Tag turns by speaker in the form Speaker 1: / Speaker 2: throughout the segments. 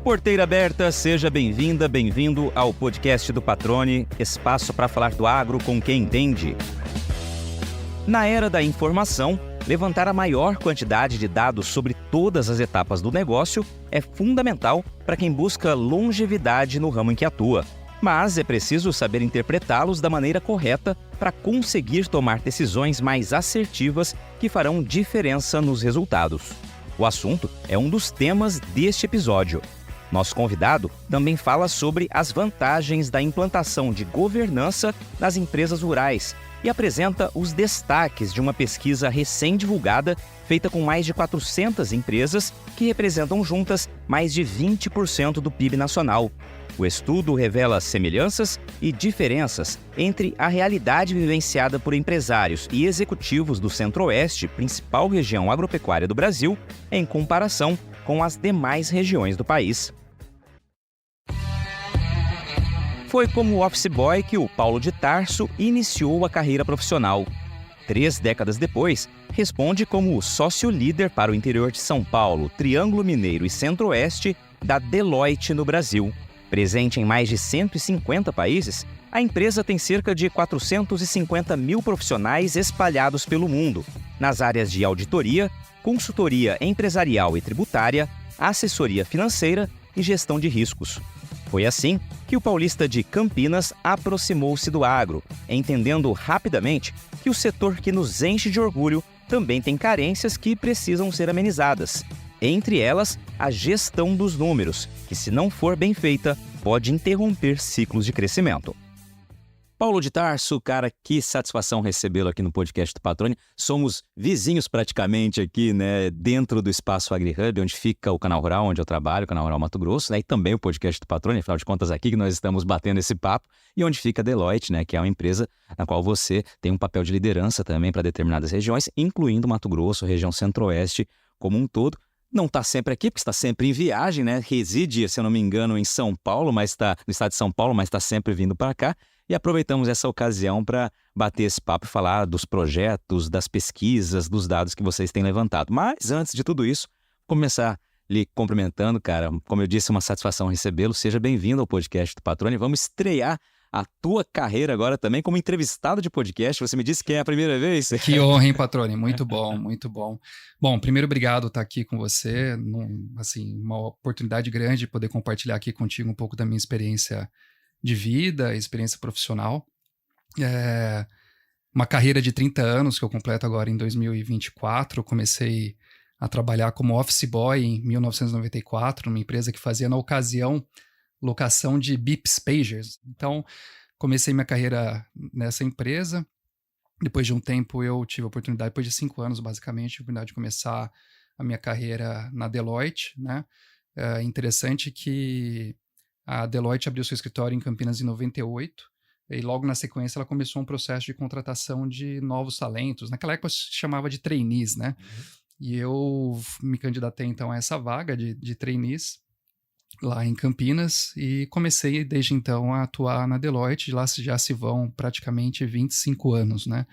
Speaker 1: Porteira aberta, seja bem-vinda, bem-vindo ao podcast do Patrone, espaço para falar do agro com quem entende. Na era da informação, levantar a maior quantidade de dados sobre todas as etapas do negócio é fundamental para quem busca longevidade no ramo em que atua. Mas é preciso saber interpretá-los da maneira correta para conseguir tomar decisões mais assertivas que farão diferença nos resultados. O assunto é um dos temas deste episódio. Nosso convidado também fala sobre as vantagens da implantação de governança nas empresas rurais e apresenta os destaques de uma pesquisa recém-divulgada feita com mais de 400 empresas que representam juntas mais de 20% do PIB nacional. O estudo revela semelhanças e diferenças entre a realidade vivenciada por empresários e executivos do Centro-Oeste, principal região agropecuária do Brasil, em comparação com as demais regiões do país. Foi como office boy que o Paulo de Tarso iniciou a carreira profissional. 3 décadas depois, responde como sócio-líder para o interior de São Paulo, Triângulo Mineiro e Centro-Oeste da Deloitte no Brasil. Presente em mais de 150 países, a empresa tem cerca de 450 mil profissionais espalhados pelo mundo, nas áreas de auditoria, consultoria empresarial e tributária, assessoria financeira e gestão de riscos. Foi assim que o paulista de Campinas aproximou-se do agro, entendendo rapidamente que o setor que nos enche de orgulho também tem carências que precisam ser amenizadas. Entre elas, a gestão dos números, que se não for bem feita, pode interromper ciclos de crescimento. Paulo de Tarso, cara, que satisfação recebê-lo aqui no podcast do Patrone. Somos vizinhos praticamente aqui, né, dentro do espaço AgriHub, onde fica o Canal Rural, onde eu trabalho, o Canal Rural Mato Grosso, né, e também o podcast do Patrone, afinal de contas aqui que nós estamos batendo esse papo, e onde fica a Deloitte, né, que é uma empresa na qual você tem um papel de liderança também para determinadas regiões, incluindo Mato Grosso, região Centro-Oeste como um todo. Não está sempre aqui, porque está sempre em viagem, né? Reside, se eu não me engano, em São Paulo, mas está no estado de São Paulo, mas está sempre vindo para cá. E aproveitamos essa ocasião para bater esse papo e falar dos projetos, das pesquisas, dos dados que vocês têm levantado. Mas antes de tudo isso, começar lhe cumprimentando, cara. Como eu disse, é uma satisfação recebê-lo. Seja bem-vindo ao podcast do Patrone. Vamos estrear a tua carreira agora também como entrevistado de podcast. Você me disse que é a primeira vez.
Speaker 2: Que honra, hein, Patrone? Muito bom, muito bom. Bom, primeiro, obrigado por estar aqui com você. Assim, uma oportunidade grande de poder compartilhar aqui contigo um pouco da minha experiência de vida, experiência profissional. Uma carreira de 30 anos que eu completo agora em 2024. Comecei a trabalhar como office boy em 1994, numa empresa que fazia, na ocasião, locação de bips pagers. Então, comecei minha carreira nessa empresa. Depois de um tempo, eu tive a oportunidade, depois de 5 anos, basicamente, a oportunidade de começar a minha carreira na Deloitte, né? É interessante que a Deloitte abriu seu escritório em Campinas em 98, e logo na sequência ela começou um processo de contratação de novos talentos. Naquela época se chamava de trainees, né? E eu me candidatei então a essa vaga de trainees lá em Campinas e comecei desde então a atuar na Deloitte. Lá já se vão praticamente 25 anos, né?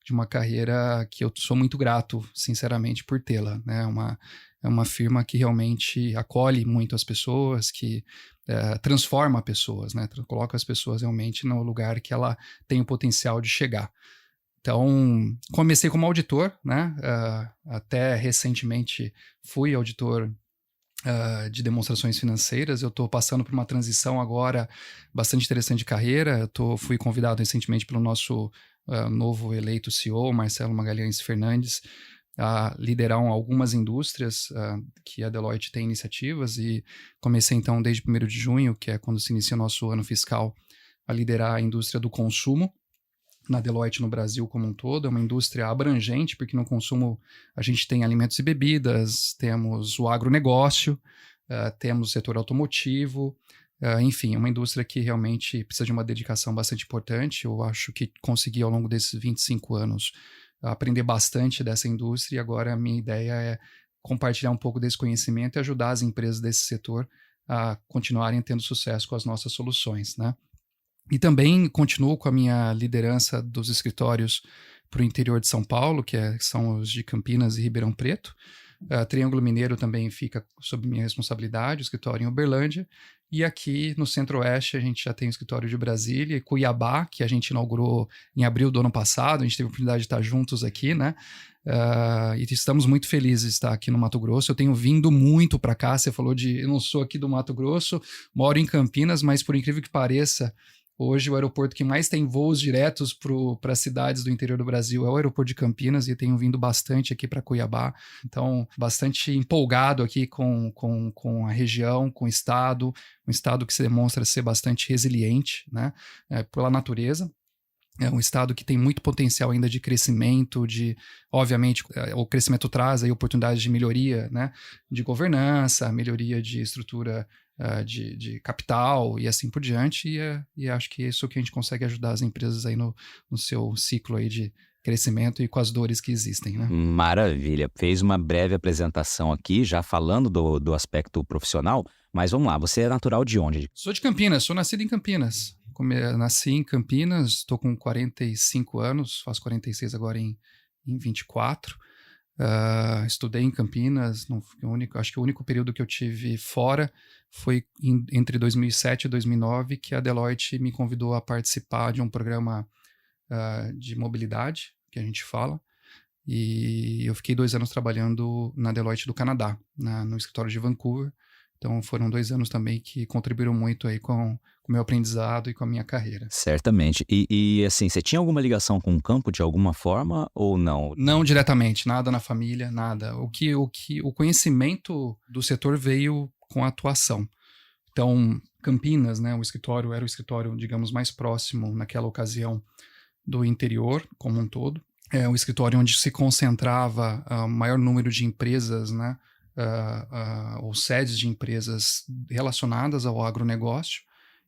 Speaker 2: De uma carreira que eu sou muito grato, sinceramente, por tê-la, né? É uma firma que realmente acolhe muito as pessoas, que transforma pessoas, né? Coloca as pessoas realmente no lugar que ela tem o potencial de chegar. Então, comecei como auditor, né? Até recentemente fui auditor de demonstrações financeiras. Eu estou passando por uma transição agora bastante interessante de carreira. Fui convidado recentemente pelo nosso novo eleito CEO, Marcelo Magalhães Fernandes, a liderar algumas indústrias que a Deloitte tem iniciativas, e comecei então desde 1º de junho, que é quando se inicia o nosso ano fiscal, a liderar a indústria do consumo na Deloitte no Brasil como um todo. É uma indústria abrangente, porque no consumo a gente tem alimentos e bebidas, temos o agronegócio, temos o setor automotivo, enfim, uma indústria que realmente precisa de uma dedicação bastante importante. Eu acho que consegui ao longo desses 25 anos aprender bastante dessa indústria, e agora a minha ideia é compartilhar um pouco desse conhecimento e ajudar as empresas desse setor a continuarem tendo sucesso com as nossas soluções, né? E também continuo com a minha liderança dos escritórios para o interior de São Paulo, que são os de Campinas e Ribeirão Preto. Triângulo Mineiro também fica sob minha responsabilidade, o escritório em Uberlândia. E aqui no Centro-Oeste a gente já tem o escritório de Brasília e Cuiabá, que a gente inaugurou em abril do ano passado. A gente teve a oportunidade de estar juntos aqui, né? E estamos muito felizes de estar aqui no Mato Grosso. Eu tenho vindo muito para cá. Você falou eu não sou aqui do Mato Grosso, moro em Campinas, mas por incrível que pareça, hoje o aeroporto que mais tem voos diretos para as cidades do interior do Brasil é o aeroporto de Campinas, e eu tenho vindo bastante aqui para Cuiabá. Então, bastante empolgado aqui com a região, com o estado, um estado que se demonstra ser bastante resiliente, né, pela natureza. É um estado que tem muito potencial ainda de crescimento, obviamente, o crescimento traz aí oportunidades de melhoria, né, de governança, melhoria de estrutura de capital e assim por diante, e acho que é isso que a gente consegue ajudar as empresas aí no seu ciclo aí de crescimento e com as dores que existem, né?
Speaker 1: Maravilha. Fez uma breve apresentação aqui, já falando do aspecto profissional, mas vamos lá, você é natural de onde?
Speaker 2: Sou de Campinas, sou nascido em Campinas. Nasci em Campinas, estou com 45 anos, faço 46 agora em 24. Estudei em Campinas, acho que o único período que eu tive fora foi entre 2007 e 2009, que a Deloitte me convidou a participar de um programa de mobilidade, que a gente fala, e eu fiquei 2 anos trabalhando na Deloitte do Canadá, no escritório de Vancouver. Então foram 2 anos também que contribuíram muito aí com o meu aprendizado e com a minha carreira.
Speaker 1: Certamente. E assim, você tinha alguma ligação com o campo de alguma forma ou não?
Speaker 2: Não diretamente, nada na família, nada. O conhecimento do setor veio com a atuação. Então, Campinas, né, era o escritório, digamos, mais próximo naquela ocasião do interior como um todo. É um escritório onde se concentrava o maior número de empresas, né, ou sedes de empresas relacionadas ao agronegócio,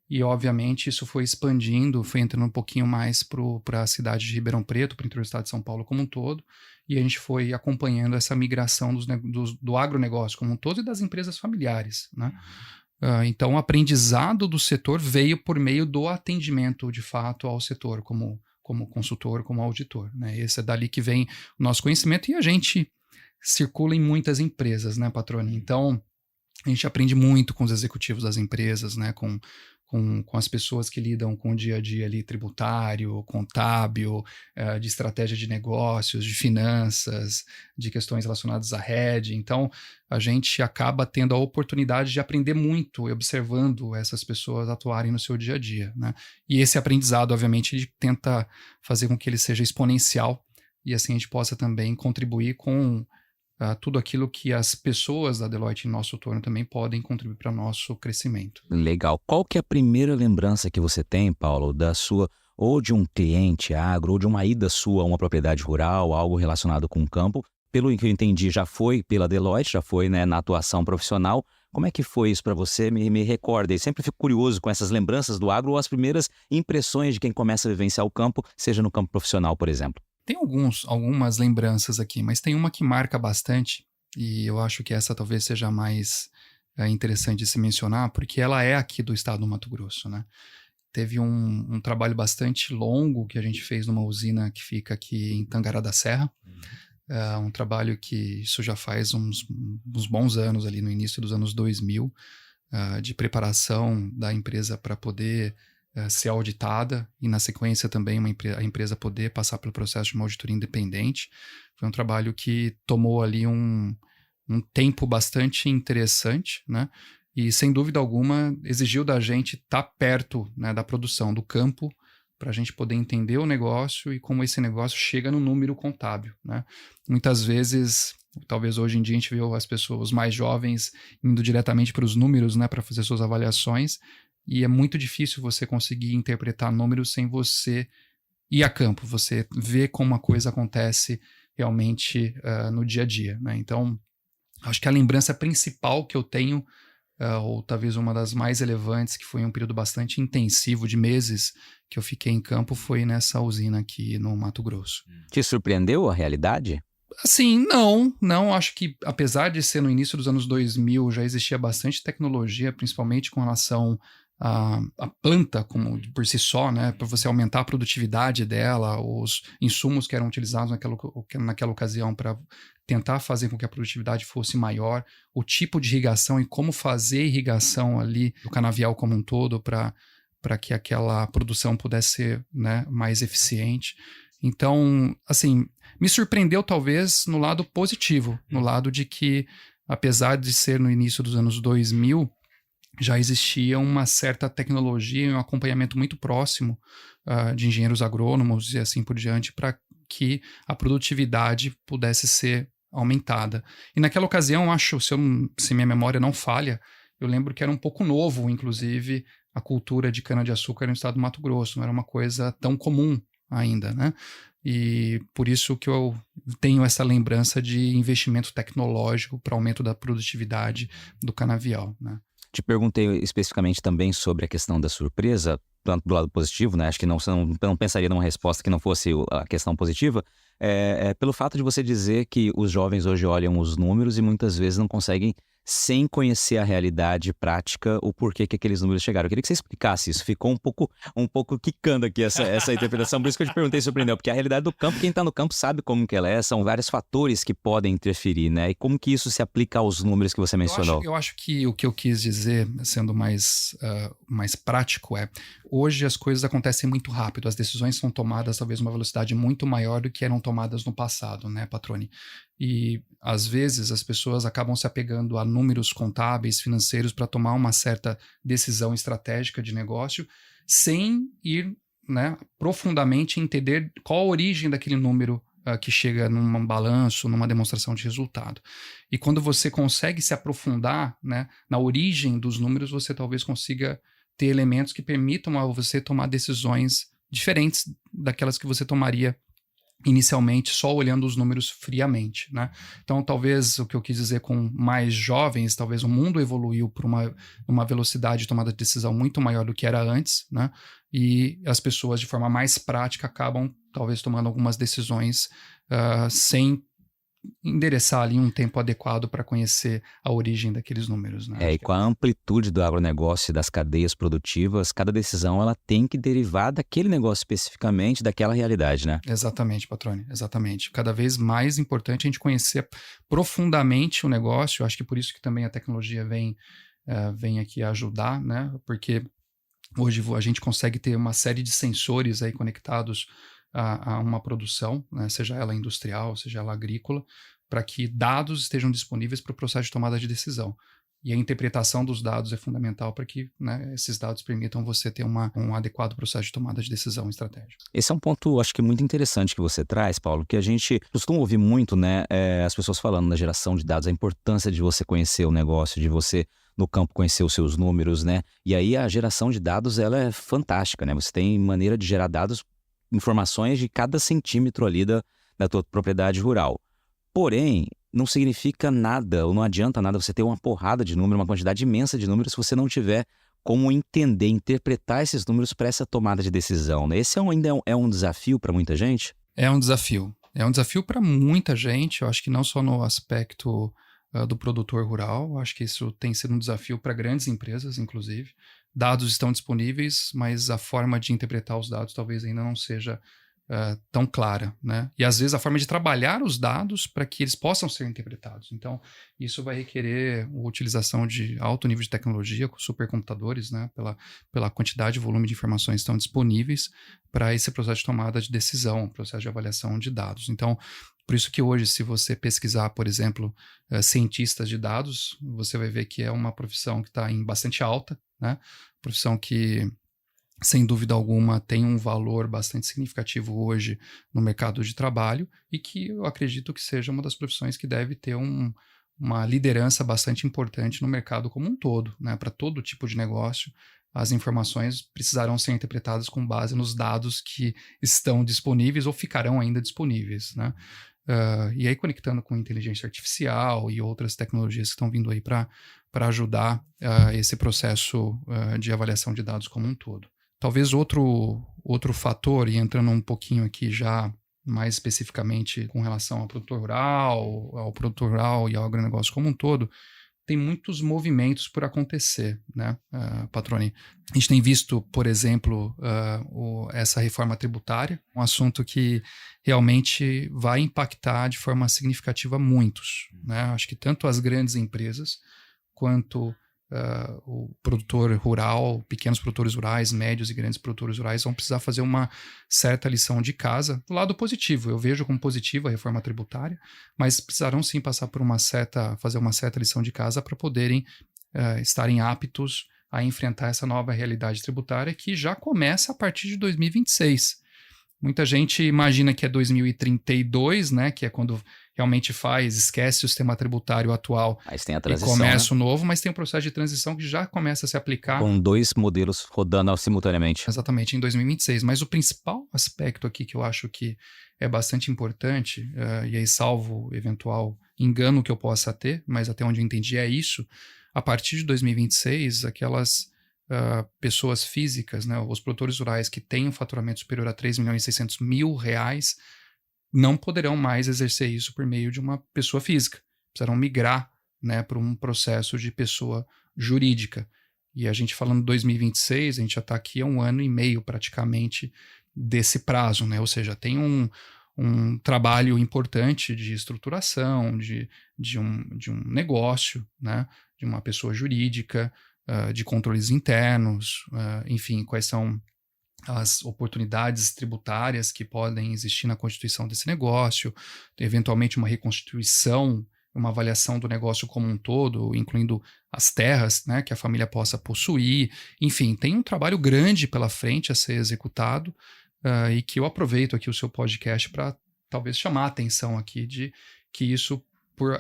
Speaker 2: e obviamente isso foi expandindo, foi entrando um pouquinho mais para a cidade de Ribeirão Preto, para o interior do estado de São Paulo como um todo, e a gente foi acompanhando essa migração do agronegócio como um todo e das empresas familiares, né? Então o aprendizado do setor veio por meio do atendimento de fato ao setor, como consultor, como auditor, né? Esse é dali que vem o nosso conhecimento, e a gente circula em muitas empresas, né, Patrone? Então, a gente aprende muito com os executivos das empresas, né, com as pessoas que lidam com o dia a dia ali tributário, contábil, de estratégia de negócios, de finanças, de questões relacionadas à rede. Então, a gente acaba tendo a oportunidade de aprender muito observando essas pessoas atuarem no seu dia a dia, né? E esse aprendizado, obviamente, a gente tenta fazer com que ele seja exponencial, e assim a gente possa também contribuir com tudo aquilo que as pessoas da Deloitte em nosso turno também podem contribuir para o nosso crescimento.
Speaker 1: Legal. Qual que é a primeira lembrança que você tem, Paulo, da sua, ou de um cliente agro, ou de uma ida sua a uma propriedade rural, algo relacionado com o campo? Pelo que eu entendi, já foi pela Deloitte, já foi, né, na atuação profissional. Como é que foi isso para você? Me recorda. E sempre fico curioso com essas lembranças do agro ou as primeiras impressões de quem começa a vivenciar o campo, seja no campo profissional, por exemplo.
Speaker 2: Tem algumas lembranças aqui, mas tem uma que marca bastante, e eu acho que essa talvez seja a mais interessante de se mencionar, porque ela é aqui do estado do Mato Grosso, né? Teve um trabalho bastante longo que a gente fez numa usina que fica aqui em Tangará da Serra. Um trabalho que isso já faz uns bons anos, ali no início dos anos 2000, de preparação da empresa para poder ser auditada, e na sequência também a empresa poder passar pelo processo de uma auditoria independente. Foi um trabalho que tomou ali um tempo bastante interessante, né? E sem dúvida alguma exigiu da gente estar perto, né, da produção, do campo, para a gente poder entender o negócio e como esse negócio chega no número contábil, né? Muitas vezes, talvez hoje em dia a gente vê as pessoas, os mais jovens, indo diretamente para os números, né, para fazer suas avaliações, e é muito difícil você conseguir interpretar números sem você ir a campo, você ver como a coisa acontece realmente no dia a dia, né? Então, acho que a lembrança principal que eu tenho, ou talvez uma das mais relevantes, que foi um período bastante intensivo de meses que eu fiquei em campo, foi nessa usina aqui no Mato Grosso.
Speaker 1: Te surpreendeu a realidade?
Speaker 2: Assim, não. Acho que apesar de ser no início dos anos 2000, já existia bastante tecnologia, principalmente com relação a planta como por si só, né, para você aumentar a produtividade dela, os insumos que eram utilizados naquela ocasião para tentar fazer com que a produtividade fosse maior, o tipo de irrigação e como fazer irrigação ali do canavial como um todo para que aquela produção pudesse ser, né, mais eficiente. Então, assim, me surpreendeu talvez no lado positivo, no lado de que, apesar de ser no início dos anos 2000, já existia uma certa tecnologia e um acompanhamento muito próximo de engenheiros agrônomos e assim por diante, para que a produtividade pudesse ser aumentada. E naquela ocasião, acho, se minha memória não falha, eu lembro que era um pouco novo, inclusive, a cultura de cana-de-açúcar no estado do Mato Grosso. Não era uma coisa tão comum ainda, né? E por isso que eu tenho essa lembrança de investimento tecnológico para aumento da produtividade do canavial, né?
Speaker 1: Te perguntei especificamente também sobre a questão da surpresa, tanto do lado positivo, né? Acho que você não pensaria numa resposta que não fosse a questão positiva, pelo fato de você dizer que os jovens hoje olham os números e muitas vezes não conseguem, sem conhecer a realidade prática, o porquê que aqueles números chegaram. Eu queria que você explicasse isso. Ficou um pouco quicando aqui essa interpretação, por isso que eu te perguntei, surpreendeu, porque a realidade do campo, quem está no campo sabe como que ela é, são vários fatores que podem interferir, né? E como que isso se aplica aos números que você mencionou?
Speaker 2: Eu acho que o que eu quis dizer, sendo mais prático, hoje as coisas acontecem muito rápido, as decisões são tomadas talvez numa velocidade muito maior do que eram tomadas no passado, né, Patrone? E às vezes as pessoas acabam se apegando a números contábeis, financeiros, para tomar uma certa decisão estratégica de negócio, sem ir, né, profundamente entender qual a origem daquele número que chega num balanço, numa demonstração de resultado. E quando você consegue se aprofundar, né, na origem dos números, você talvez consiga ter elementos que permitam a você tomar decisões diferentes daquelas que você tomaria inicialmente só olhando os números friamente, né? Então, talvez o que eu quis dizer com mais jovens, talvez o mundo evoluiu por uma velocidade de tomada de decisão muito maior do que era antes, né? E as pessoas, de forma mais prática, acabam talvez tomando algumas decisões sem endereçar ali um tempo adequado para conhecer a origem daqueles números, né?
Speaker 1: E com a amplitude do agronegócio e das cadeias produtivas, cada decisão ela tem que derivar daquele negócio especificamente, daquela realidade, né?
Speaker 2: Exatamente, Patrone, exatamente. Cada vez mais importante a gente conhecer profundamente o negócio. Eu acho que por isso que também a tecnologia vem aqui ajudar, né? Porque hoje a gente consegue ter uma série de sensores aí conectados a uma produção, né, seja ela industrial, seja ela agrícola, para que dados estejam disponíveis para o processo de tomada de decisão. E a interpretação dos dados é fundamental para que, né, esses dados permitam você ter um adequado processo de tomada de decisão estratégica.
Speaker 1: Esse é um ponto, acho que muito interessante que você traz, Paulo, que a gente costuma ouvir muito, né, as pessoas falando na geração de dados, a importância de você conhecer o negócio, de você no campo conhecer os seus números, né? E aí a geração de dados, ela é fantástica, né? Você tem maneira de gerar dados, informações de cada centímetro ali da tua propriedade rural. Porém, não significa nada, ou não adianta nada você ter uma porrada de números, uma quantidade imensa de números, se você não tiver como entender, interpretar esses números para essa tomada de decisão, né? Esse ainda é um desafio para muita gente?
Speaker 2: É um desafio. É um desafio para muita gente, eu acho que não só no aspecto do produtor rural, eu acho que isso tem sido um desafio para grandes empresas, inclusive. Dados estão disponíveis, mas a forma de interpretar os dados talvez ainda não seja tão clara, né? E às vezes a forma de trabalhar os dados para que eles possam ser interpretados. Então, isso vai requerer a utilização de alto nível de tecnologia, com supercomputadores, né? Pela quantidade e volume de informações que estão disponíveis para esse processo de tomada de decisão, processo de avaliação de dados. Então, por isso que hoje, se você pesquisar, por exemplo, cientistas de dados, você vai ver que é uma profissão que está em bastante alta, né? Profissão que, sem dúvida alguma, tem um valor bastante significativo hoje no mercado de trabalho e que eu acredito que seja uma das profissões que deve ter uma liderança bastante importante no mercado como um todo, né? Para todo tipo de negócio, as informações precisarão ser interpretadas com base nos dados que estão disponíveis ou ficarão ainda disponíveis, né? E aí, conectando com inteligência artificial e outras tecnologias que estão vindo aí para ajudar esse processo de avaliação de dados como um todo. Talvez outro fator, e entrando um pouquinho aqui já mais especificamente com relação ao produtor rural e ao agronegócio como um todo, tem muitos movimentos por acontecer, né, Patroni? A gente tem visto, por exemplo, essa reforma tributária, um assunto que realmente vai impactar de forma significativa muitos, né? Acho que tanto as grandes empresas quanto o produtor rural, pequenos produtores rurais, médios e grandes produtores rurais vão precisar fazer uma certa lição de casa. Do lado positivo, eu vejo como positiva a reforma tributária, mas precisarão sim passar por fazer uma certa lição de casa para poderem estarem aptos a enfrentar essa nova realidade tributária que já começa a partir de 2026. Muita gente imagina que é 2032, né, que é quando realmente esquece o sistema tributário atual
Speaker 1: Aí tem a transição,
Speaker 2: e começa o novo, mas tem um processo de transição que já começa a se aplicar.
Speaker 1: Com 2 modelos rodando simultaneamente.
Speaker 2: Exatamente, em 2026. Mas o principal aspecto aqui que eu acho que é bastante importante, e aí salvo eventual engano que eu possa ter, mas até onde eu entendi é isso, a partir de 2026, aquelas pessoas físicas, né, os produtores rurais que têm um faturamento superior a R$3.600.000 não poderão mais exercer isso por meio de uma pessoa física. Precisarão migrar, né, para um processo de pessoa jurídica. E a gente falando de 2026, a gente já está aqui há 1 ano e meio praticamente desse prazo, né? Ou seja, tem um trabalho importante de estruturação, de um negócio, né, de uma pessoa jurídica, de controles internos, enfim, quais são as oportunidades tributárias que podem existir na constituição desse negócio, eventualmente uma reconstituição, uma avaliação do negócio como um todo, incluindo as terras, né, que a família possa possuir. Enfim, tem um trabalho grande pela frente a ser executado e que eu aproveito aqui o seu podcast para talvez chamar a atenção aqui de que isso,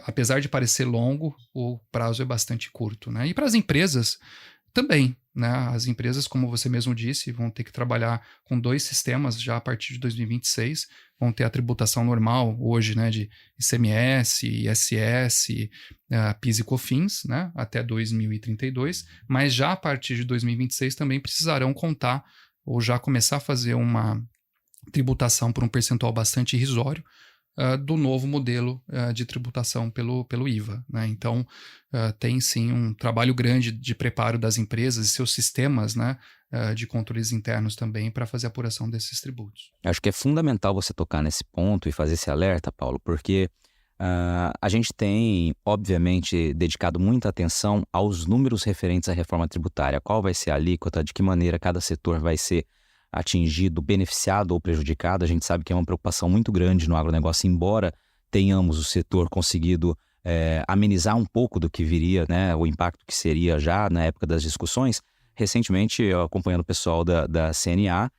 Speaker 2: apesar de parecer longo, o prazo é bastante curto, né? E para as empresas também, né? As empresas, como você mesmo disse, vão ter que trabalhar com 2 sistemas já a partir de 2026, vão ter a tributação normal hoje, né, de ICMS, ISS, PIS e COFINS, né, até 2032, mas já a partir de 2026 também precisarão contar ou já começar a fazer uma tributação por um percentual bastante irrisório do novo modelo de tributação pelo IVA, né? Então, tem sim um trabalho grande de preparo das empresas e seus sistemas, né, de controles internos também para fazer a apuração desses tributos.
Speaker 1: Acho que é fundamental você tocar nesse ponto e fazer esse alerta, Paulo, porque a gente tem, obviamente, dedicado muita atenção aos números referentes à reforma tributária. Qual vai ser a alíquota, de que maneira cada setor vai ser atingido, beneficiado ou prejudicado. A gente sabe que é uma preocupação muito grande no agronegócio, embora tenhamos o setor conseguido amenizar um pouco do que viria, né, o impacto que seria já na época das discussões. Recentemente, eu acompanhando o pessoal da CNA,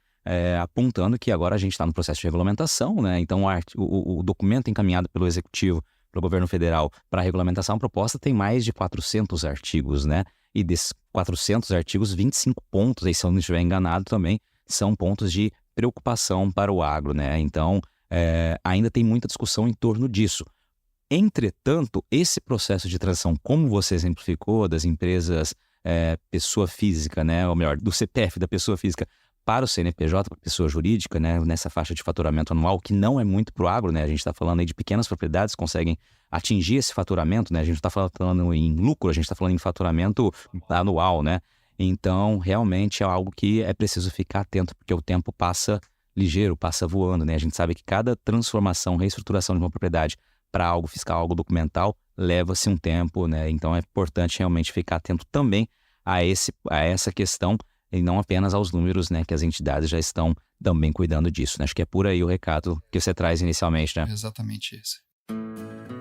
Speaker 1: apontando que agora a gente está no processo de regulamentação, né? Então o documento encaminhado pelo Executivo, pelo Governo Federal, para a regulamentação proposta tem mais de 400 artigos, né? E desses 400 artigos, 25 pontos, aí, se eu não estiver enganado também, são pontos de preocupação para o agro, né? Então, ainda tem muita discussão em torno disso. Entretanto, esse processo de transição, como você exemplificou, das empresas pessoa física, né? Ou melhor, do CPF da pessoa física para o CNPJ, para a pessoa jurídica, né? Nessa faixa de faturamento anual, que não é muito para o agro, né? A gente está falando aí de pequenas propriedades que conseguem atingir esse faturamento, né? A gente não está falando em lucro, a gente está falando em faturamento anual, né? Então, realmente é algo que é preciso ficar atento, porque o tempo passa ligeiro, passa voando, né? A gente sabe que cada transformação, reestruturação de uma propriedade para algo fiscal, algo documental, leva-se um tempo, né? Então, é importante realmente ficar atento também a essa questão e não apenas aos números, né? Que as entidades já estão também cuidando disso, né? Acho que é por aí o recado que você traz inicialmente, né?
Speaker 2: Exatamente esse.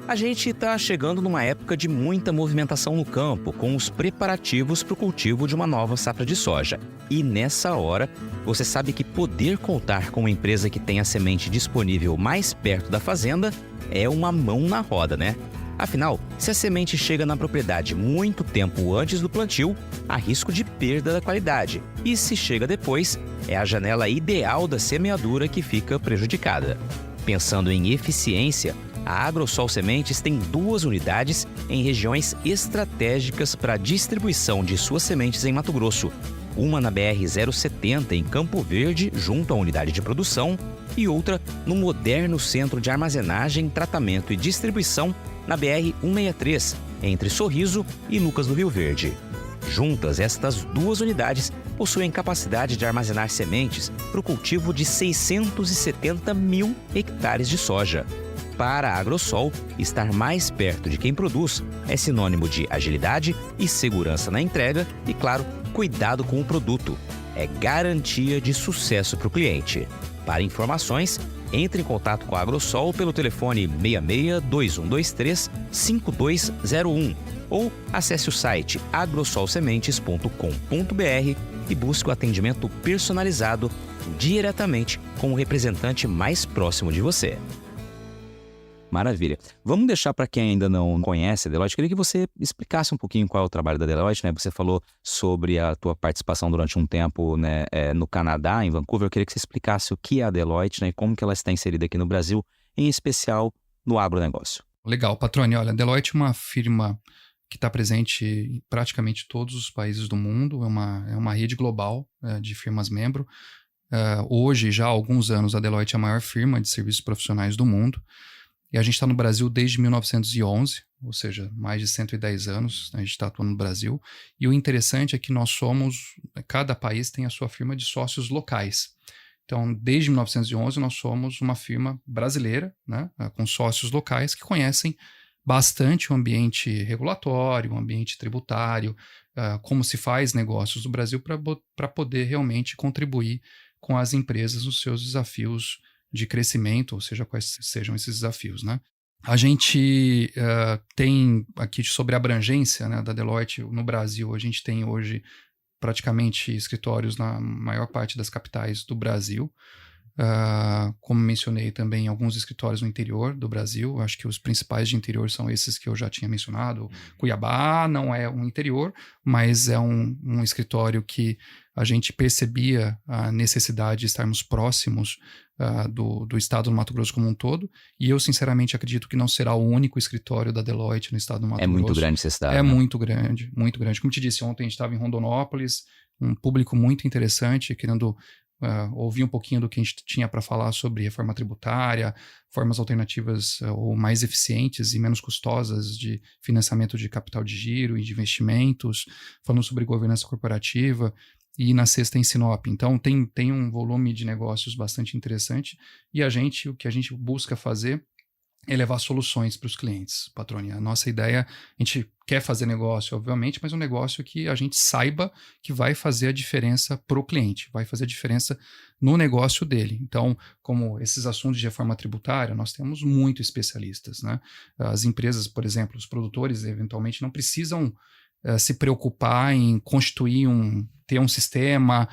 Speaker 1: A gente está chegando numa época de muita movimentação no campo, com os preparativos para o cultivo de uma nova safra de soja. E nessa hora, você sabe que poder contar com uma empresa que tem a semente disponível mais perto da fazenda é uma mão na roda, né? Afinal, se a semente chega na propriedade muito tempo antes do plantio, há risco de perda da qualidade. E se chega depois, é a janela ideal da semeadura que fica prejudicada. Pensando em eficiência, a AgroSol Sementes tem 2 unidades em regiões estratégicas para a distribuição de suas sementes em Mato Grosso. Uma na BR-070 em Campo Verde, junto à unidade de produção, e outra no moderno centro de armazenagem, tratamento e distribuição na BR-163, entre Sorriso e Lucas do Rio Verde. Juntas, estas duas unidades possuem capacidade de armazenar sementes para o cultivo de 670 mil hectares de soja. Para a Agrosol, estar mais perto de quem produz é sinônimo de agilidade e segurança na entrega e, claro, cuidado com o produto. É garantia de sucesso para o cliente. Para informações, entre em contato com a Agrosol pelo telefone 66 2123 5201 ou acesse o site agrosolsementes.com.br e busque o atendimento personalizado diretamente com o representante mais próximo de você. Maravilha. Vamos deixar para quem ainda não conhece a Deloitte, queria que você explicasse um pouquinho qual é o trabalho da Deloitte, né? Você falou sobre a tua participação durante um tempo, né, no Canadá, em Vancouver. Eu queria que você explicasse o que é a Deloitte, né, e como que ela está inserida aqui no Brasil, em especial no agronegócio.
Speaker 2: Legal, Patrone. Olha, a Deloitte é uma firma que está presente em praticamente todos os países do mundo, é uma rede global de firmas membro. Hoje, já há alguns anos, a Deloitte é a maior firma de serviços profissionais do mundo. E a gente está no Brasil desde 1911, ou seja, mais de 110 anos a gente está atuando no Brasil. E o interessante é que cada país tem a sua firma de sócios locais. Então, desde 1911, nós somos uma firma brasileira, né, com sócios locais que conhecem bastante o ambiente regulatório, o ambiente tributário, como se faz negócios no Brasil para poder realmente contribuir com as empresas nos seus desafios de crescimento, ou seja, quais sejam esses desafios, né? A gente tem aqui sobre a abrangência, né, da Deloitte no Brasil. A gente tem hoje praticamente escritórios na maior parte das capitais do Brasil. Como mencionei também, alguns escritórios no interior do Brasil. Acho que os principais de interior são esses que eu já tinha mencionado. Cuiabá não é um interior, mas é um escritório que a gente percebia a necessidade de estarmos próximos do estado do Mato Grosso como um todo. E eu, sinceramente, acredito que não será o único escritório da Deloitte no estado do Mato Grosso.
Speaker 1: É muito grande esse estado,
Speaker 2: né?
Speaker 1: Muito
Speaker 2: grande, muito grande. Como te disse, ontem a gente estava em Rondonópolis, um público muito interessante, querendo ouvir um pouquinho do que a gente tinha para falar sobre reforma tributária, formas alternativas ou mais eficientes e menos custosas de financiamento de capital de giro e de investimentos, falando sobre governança corporativa, e na sexta em Sinop. Então tem um volume de negócios bastante interessante e o que a gente busca fazer é levar soluções para os clientes, Patrone. A nossa ideia, a gente quer fazer negócio, obviamente, mas um negócio que a gente saiba que vai fazer a diferença para o cliente, vai fazer a diferença no negócio dele. Então, como esses assuntos de reforma tributária, nós temos muito especialistas, né? As empresas, por exemplo, os produtores, eventualmente, não precisam se preocupar em ter um sistema,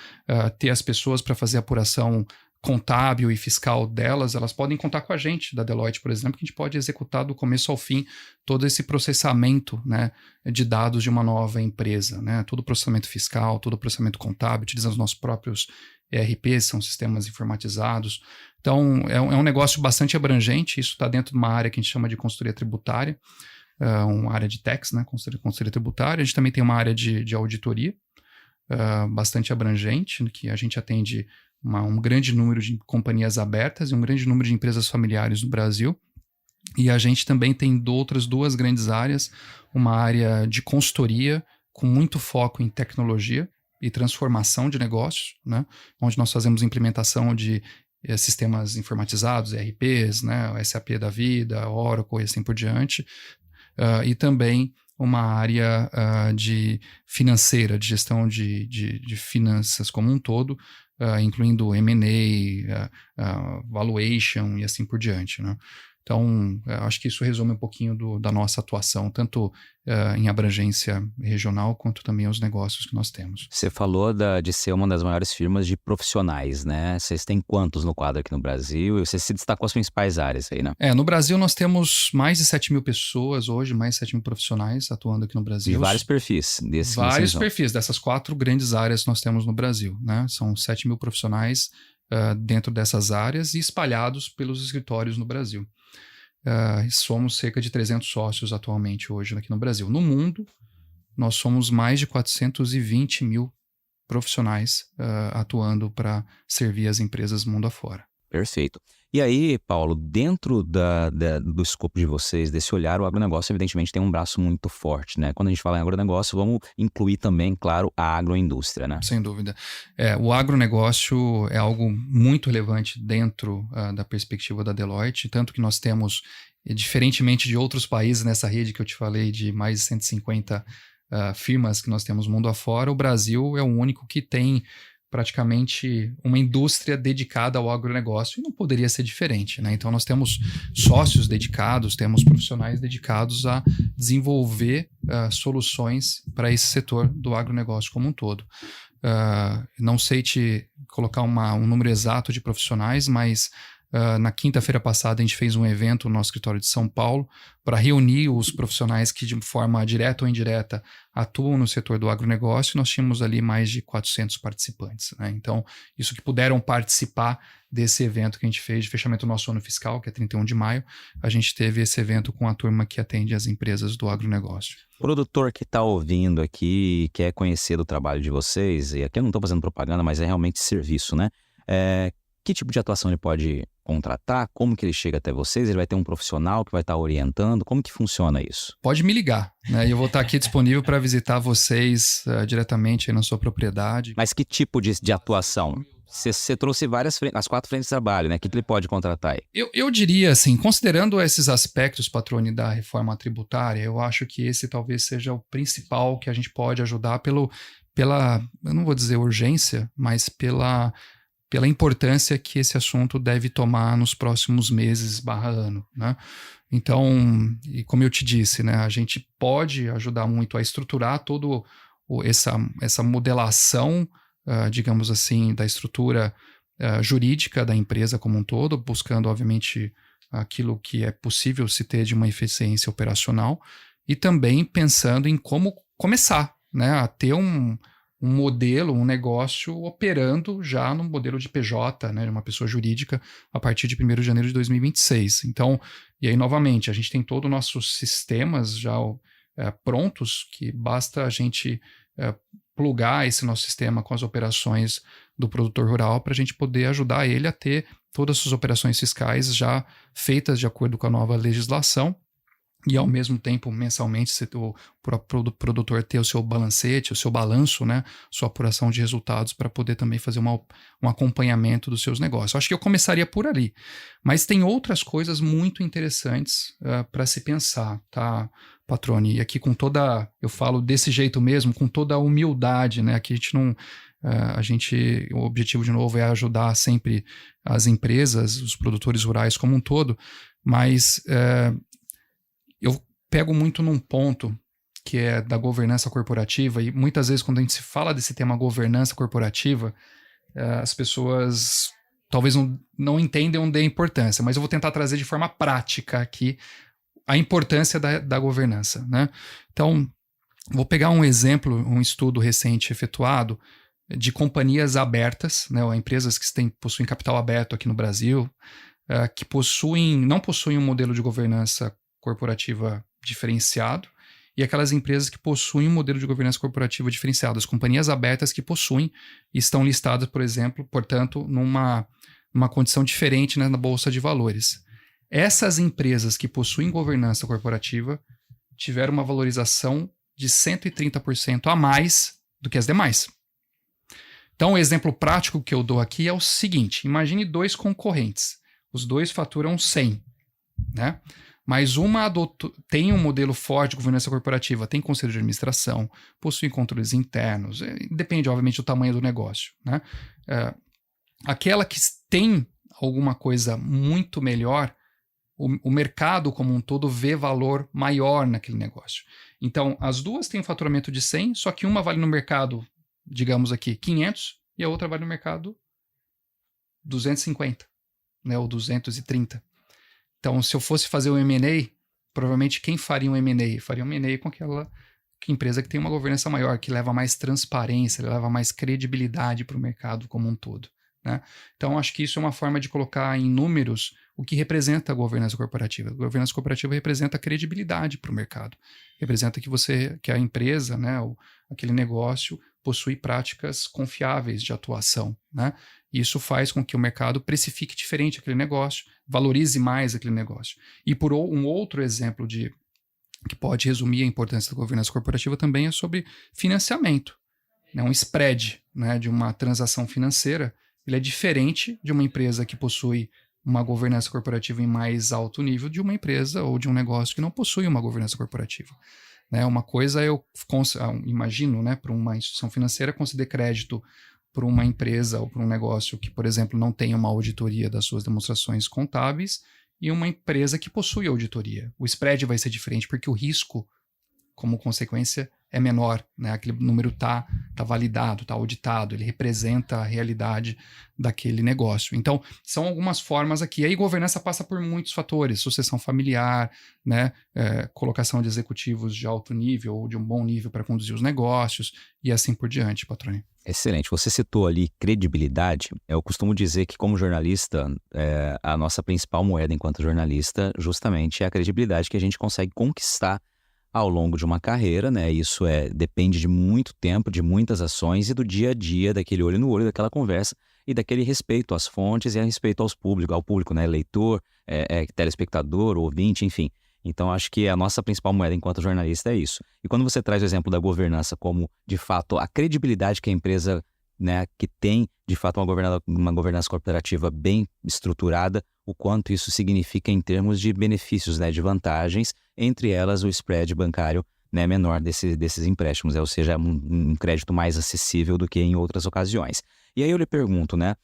Speaker 2: ter as pessoas para fazer a apuração contábil e fiscal delas. Elas podem contar com a gente, da Deloitte, por exemplo, que a gente pode executar do começo ao fim todo esse processamento, né, de dados de uma nova empresa, né, todo o processamento fiscal, todo o processamento contábil, utilizando os nossos próprios ERPs, são sistemas informatizados. Então, é um negócio bastante abrangente. Isso está dentro de uma área que a gente chama de consultoria tributária, uma área de tax, né, consultoria tributária. A gente também tem uma área de auditoria bastante abrangente, que a gente atende um grande número de companhias abertas e um grande número de empresas familiares no Brasil. E a gente também tem outras duas grandes áreas, uma área de consultoria com muito foco em tecnologia e transformação de negócios, né, onde nós fazemos implementação de sistemas informatizados, ERPs, né, o SAP da vida, Oracle e assim por diante, e também uma área de financeira, de gestão de finanças como um todo, incluindo M&A, valuation e assim por diante, né? Então, acho que isso resume um pouquinho da nossa atuação, tanto em abrangência regional, quanto também os negócios que nós temos.
Speaker 1: Você falou de ser uma das maiores firmas de profissionais, né? Vocês têm quantos no quadro aqui no Brasil? E você se destacou as principais áreas aí, né?
Speaker 2: No Brasil nós temos mais de 7 mil pessoas hoje, mais de 7 mil profissionais atuando aqui no Brasil.
Speaker 1: De vários perfis.
Speaker 2: Vários perfis dessas 4 grandes áreas que nós temos no Brasil, né? São 7 mil profissionais dentro dessas áreas e espalhados pelos escritórios no Brasil. Somos cerca de 300 sócios atualmente hoje aqui no Brasil. No mundo, nós somos mais de 420 mil profissionais atuando para servir as empresas mundo afora.
Speaker 1: Perfeito. E aí, Paulo, dentro do escopo de vocês, desse olhar, o agronegócio evidentemente tem um braço muito forte, né? Quando a gente fala em agronegócio, vamos incluir também, claro, a agroindústria, né?
Speaker 2: Sem dúvida. O agronegócio é algo muito relevante dentro da perspectiva da Deloitte, tanto que nós temos, diferentemente de outros países nessa rede que eu te falei, de mais de 150 firmas que nós temos mundo afora, o Brasil é o único que tem praticamente uma indústria dedicada ao agronegócio, e não poderia ser diferente, né? Então nós temos sócios dedicados, temos profissionais dedicados a desenvolver soluções para esse setor do agronegócio como um todo. Não sei te colocar um número exato de profissionais, mas na quinta-feira passada a gente fez um evento no nosso escritório de São Paulo para reunir os profissionais que de forma direta ou indireta atuam no setor do agronegócio, e nós tínhamos ali mais de 400 participantes, né? Então, isso que puderam participar desse evento que a gente fez de fechamento do nosso ano fiscal, que é 31 de maio, a gente teve esse evento com a turma que atende as empresas do agronegócio.
Speaker 1: O produtor que está ouvindo aqui, quer conhecer do trabalho de vocês, e aqui eu não estou fazendo propaganda, mas é realmente serviço, né? Que tipo de atuação ele pode contratar? Como que ele chega até vocês? Ele vai ter um profissional que vai estar orientando? Como que funciona isso?
Speaker 2: Pode me ligar, né? Eu vou estar aqui disponível para visitar vocês diretamente aí na sua propriedade.
Speaker 1: Mas que tipo de atuação? Você trouxe as 4 frentes de trabalho, né? O que ele pode contratar aí?
Speaker 2: Eu diria assim, considerando esses aspectos, Patrone, da reforma tributária, eu acho que esse talvez seja o principal que a gente pode ajudar pela, eu não vou dizer urgência, mas pela importância que esse assunto deve tomar nos próximos meses/ano, né? Então, e como eu te disse, né, a gente pode ajudar muito a estruturar toda essa modelação, digamos assim, da estrutura jurídica da empresa como um todo, buscando, obviamente, aquilo que é possível se ter de uma eficiência operacional, e também pensando em como começar, né, a ter um modelo, um negócio operando já no modelo de PJ, né, de uma pessoa jurídica, a partir de 1º de janeiro de 2026. Então, e aí, novamente, a gente tem todos os nossos sistemas já prontos, que basta a gente plugar esse nosso sistema com as operações do produtor rural para a gente poder ajudar ele a ter todas as suas operações fiscais já feitas de acordo com a nova legislação, e ao mesmo tempo, mensalmente, o produtor ter o seu balancete, o seu balanço, né, sua apuração de resultados, para poder também fazer um acompanhamento dos seus negócios. Acho que eu começaria por ali. Mas tem outras coisas muito interessantes para se pensar, tá, Patrone? E aqui eu falo desse jeito mesmo, com toda a humildade, né? Aqui a gente não... o objetivo, de novo, é ajudar sempre as empresas, os produtores rurais como um todo, mas... eu pego muito num ponto que é da governança corporativa, e muitas vezes quando a gente se fala desse tema governança corporativa, as pessoas talvez não entendem onde é a importância, mas eu vou tentar trazer de forma prática aqui a importância da governança, né? Então, vou pegar um exemplo, um estudo recente efetuado de companhias abertas, né, ou empresas que possuem capital aberto aqui no Brasil, que não possuem um modelo de governança corporativa diferenciado, e aquelas empresas que possuem um modelo de governança corporativa diferenciado, as companhias abertas que possuem e estão listadas, por exemplo, portanto, numa condição diferente, né, na Bolsa de Valores. Essas empresas que possuem governança corporativa tiveram uma valorização de 130% a mais do que as demais. Então, o exemplo prático que eu dou aqui é o seguinte: imagine 2 concorrentes, os 2 faturam 100, né? Mas uma tem um modelo forte de governança corporativa, tem conselho de administração, possui controles internos, depende, obviamente, do tamanho do negócio, né? Aquela que tem alguma coisa muito melhor, o mercado como um todo vê valor maior naquele negócio. Então, as duas têm um faturamento de 100, só que uma vale no mercado, digamos aqui, 500, e a outra vale no mercado 250, né, ou 230. Então, se eu fosse fazer um M&A, provavelmente quem faria um M&A? Faria um M&A com aquela empresa que tem uma governança maior, que leva mais transparência, leva mais credibilidade para o mercado como um todo, né? Então, acho que isso é uma forma de colocar em números o que representa a governança corporativa. A governança corporativa representa a credibilidade para o mercado. Representa que a empresa, né, aquele negócio, possui práticas confiáveis de atuação, né? Isso faz com que o mercado precifique diferente aquele negócio, valorize mais aquele negócio. E por um outro exemplo que pode resumir a importância da governança corporativa também é sobre financiamento. Né? Um spread, né, de uma transação financeira, ele é diferente de uma empresa que possui uma governança corporativa em mais alto nível de uma empresa ou de um negócio que não possui uma governança corporativa. Né? Uma coisa eu imagino, né, para uma instituição financeira conceder crédito para uma empresa ou para um negócio que, por exemplo, não tenha uma auditoria das suas demonstrações contábeis e uma empresa que possui auditoria. O spread vai ser diferente porque o risco, como consequência, é menor, né? Aquele número tá validado, tá auditado, ele representa a realidade daquele negócio. Então, são algumas formas aqui. E aí, governança passa por muitos fatores, sucessão familiar, né? Colocação de executivos de alto nível ou de um bom nível para conduzir os negócios e assim por diante, Patrone.
Speaker 1: Excelente. Você citou ali credibilidade. Eu costumo dizer que, como jornalista, a nossa principal moeda enquanto jornalista justamente é a credibilidade que a gente consegue conquistar ao longo de uma carreira, né? Isso depende de muito tempo, de muitas ações e do dia a dia, daquele olho no olho, daquela conversa e daquele respeito às fontes e a respeito ao público, né? Leitor, telespectador, ouvinte, enfim. Então, acho que a nossa principal moeda enquanto jornalista é isso. E quando você traz o exemplo da governança como, de fato, a credibilidade que a empresa, né, que tem, de fato, uma governança corporativa bem estruturada, o quanto isso significa em termos de benefícios, né, de vantagens, entre elas o spread bancário, né, menor desses empréstimos, ou seja, um crédito mais acessível do que em outras ocasiões. E aí eu lhe pergunto, né,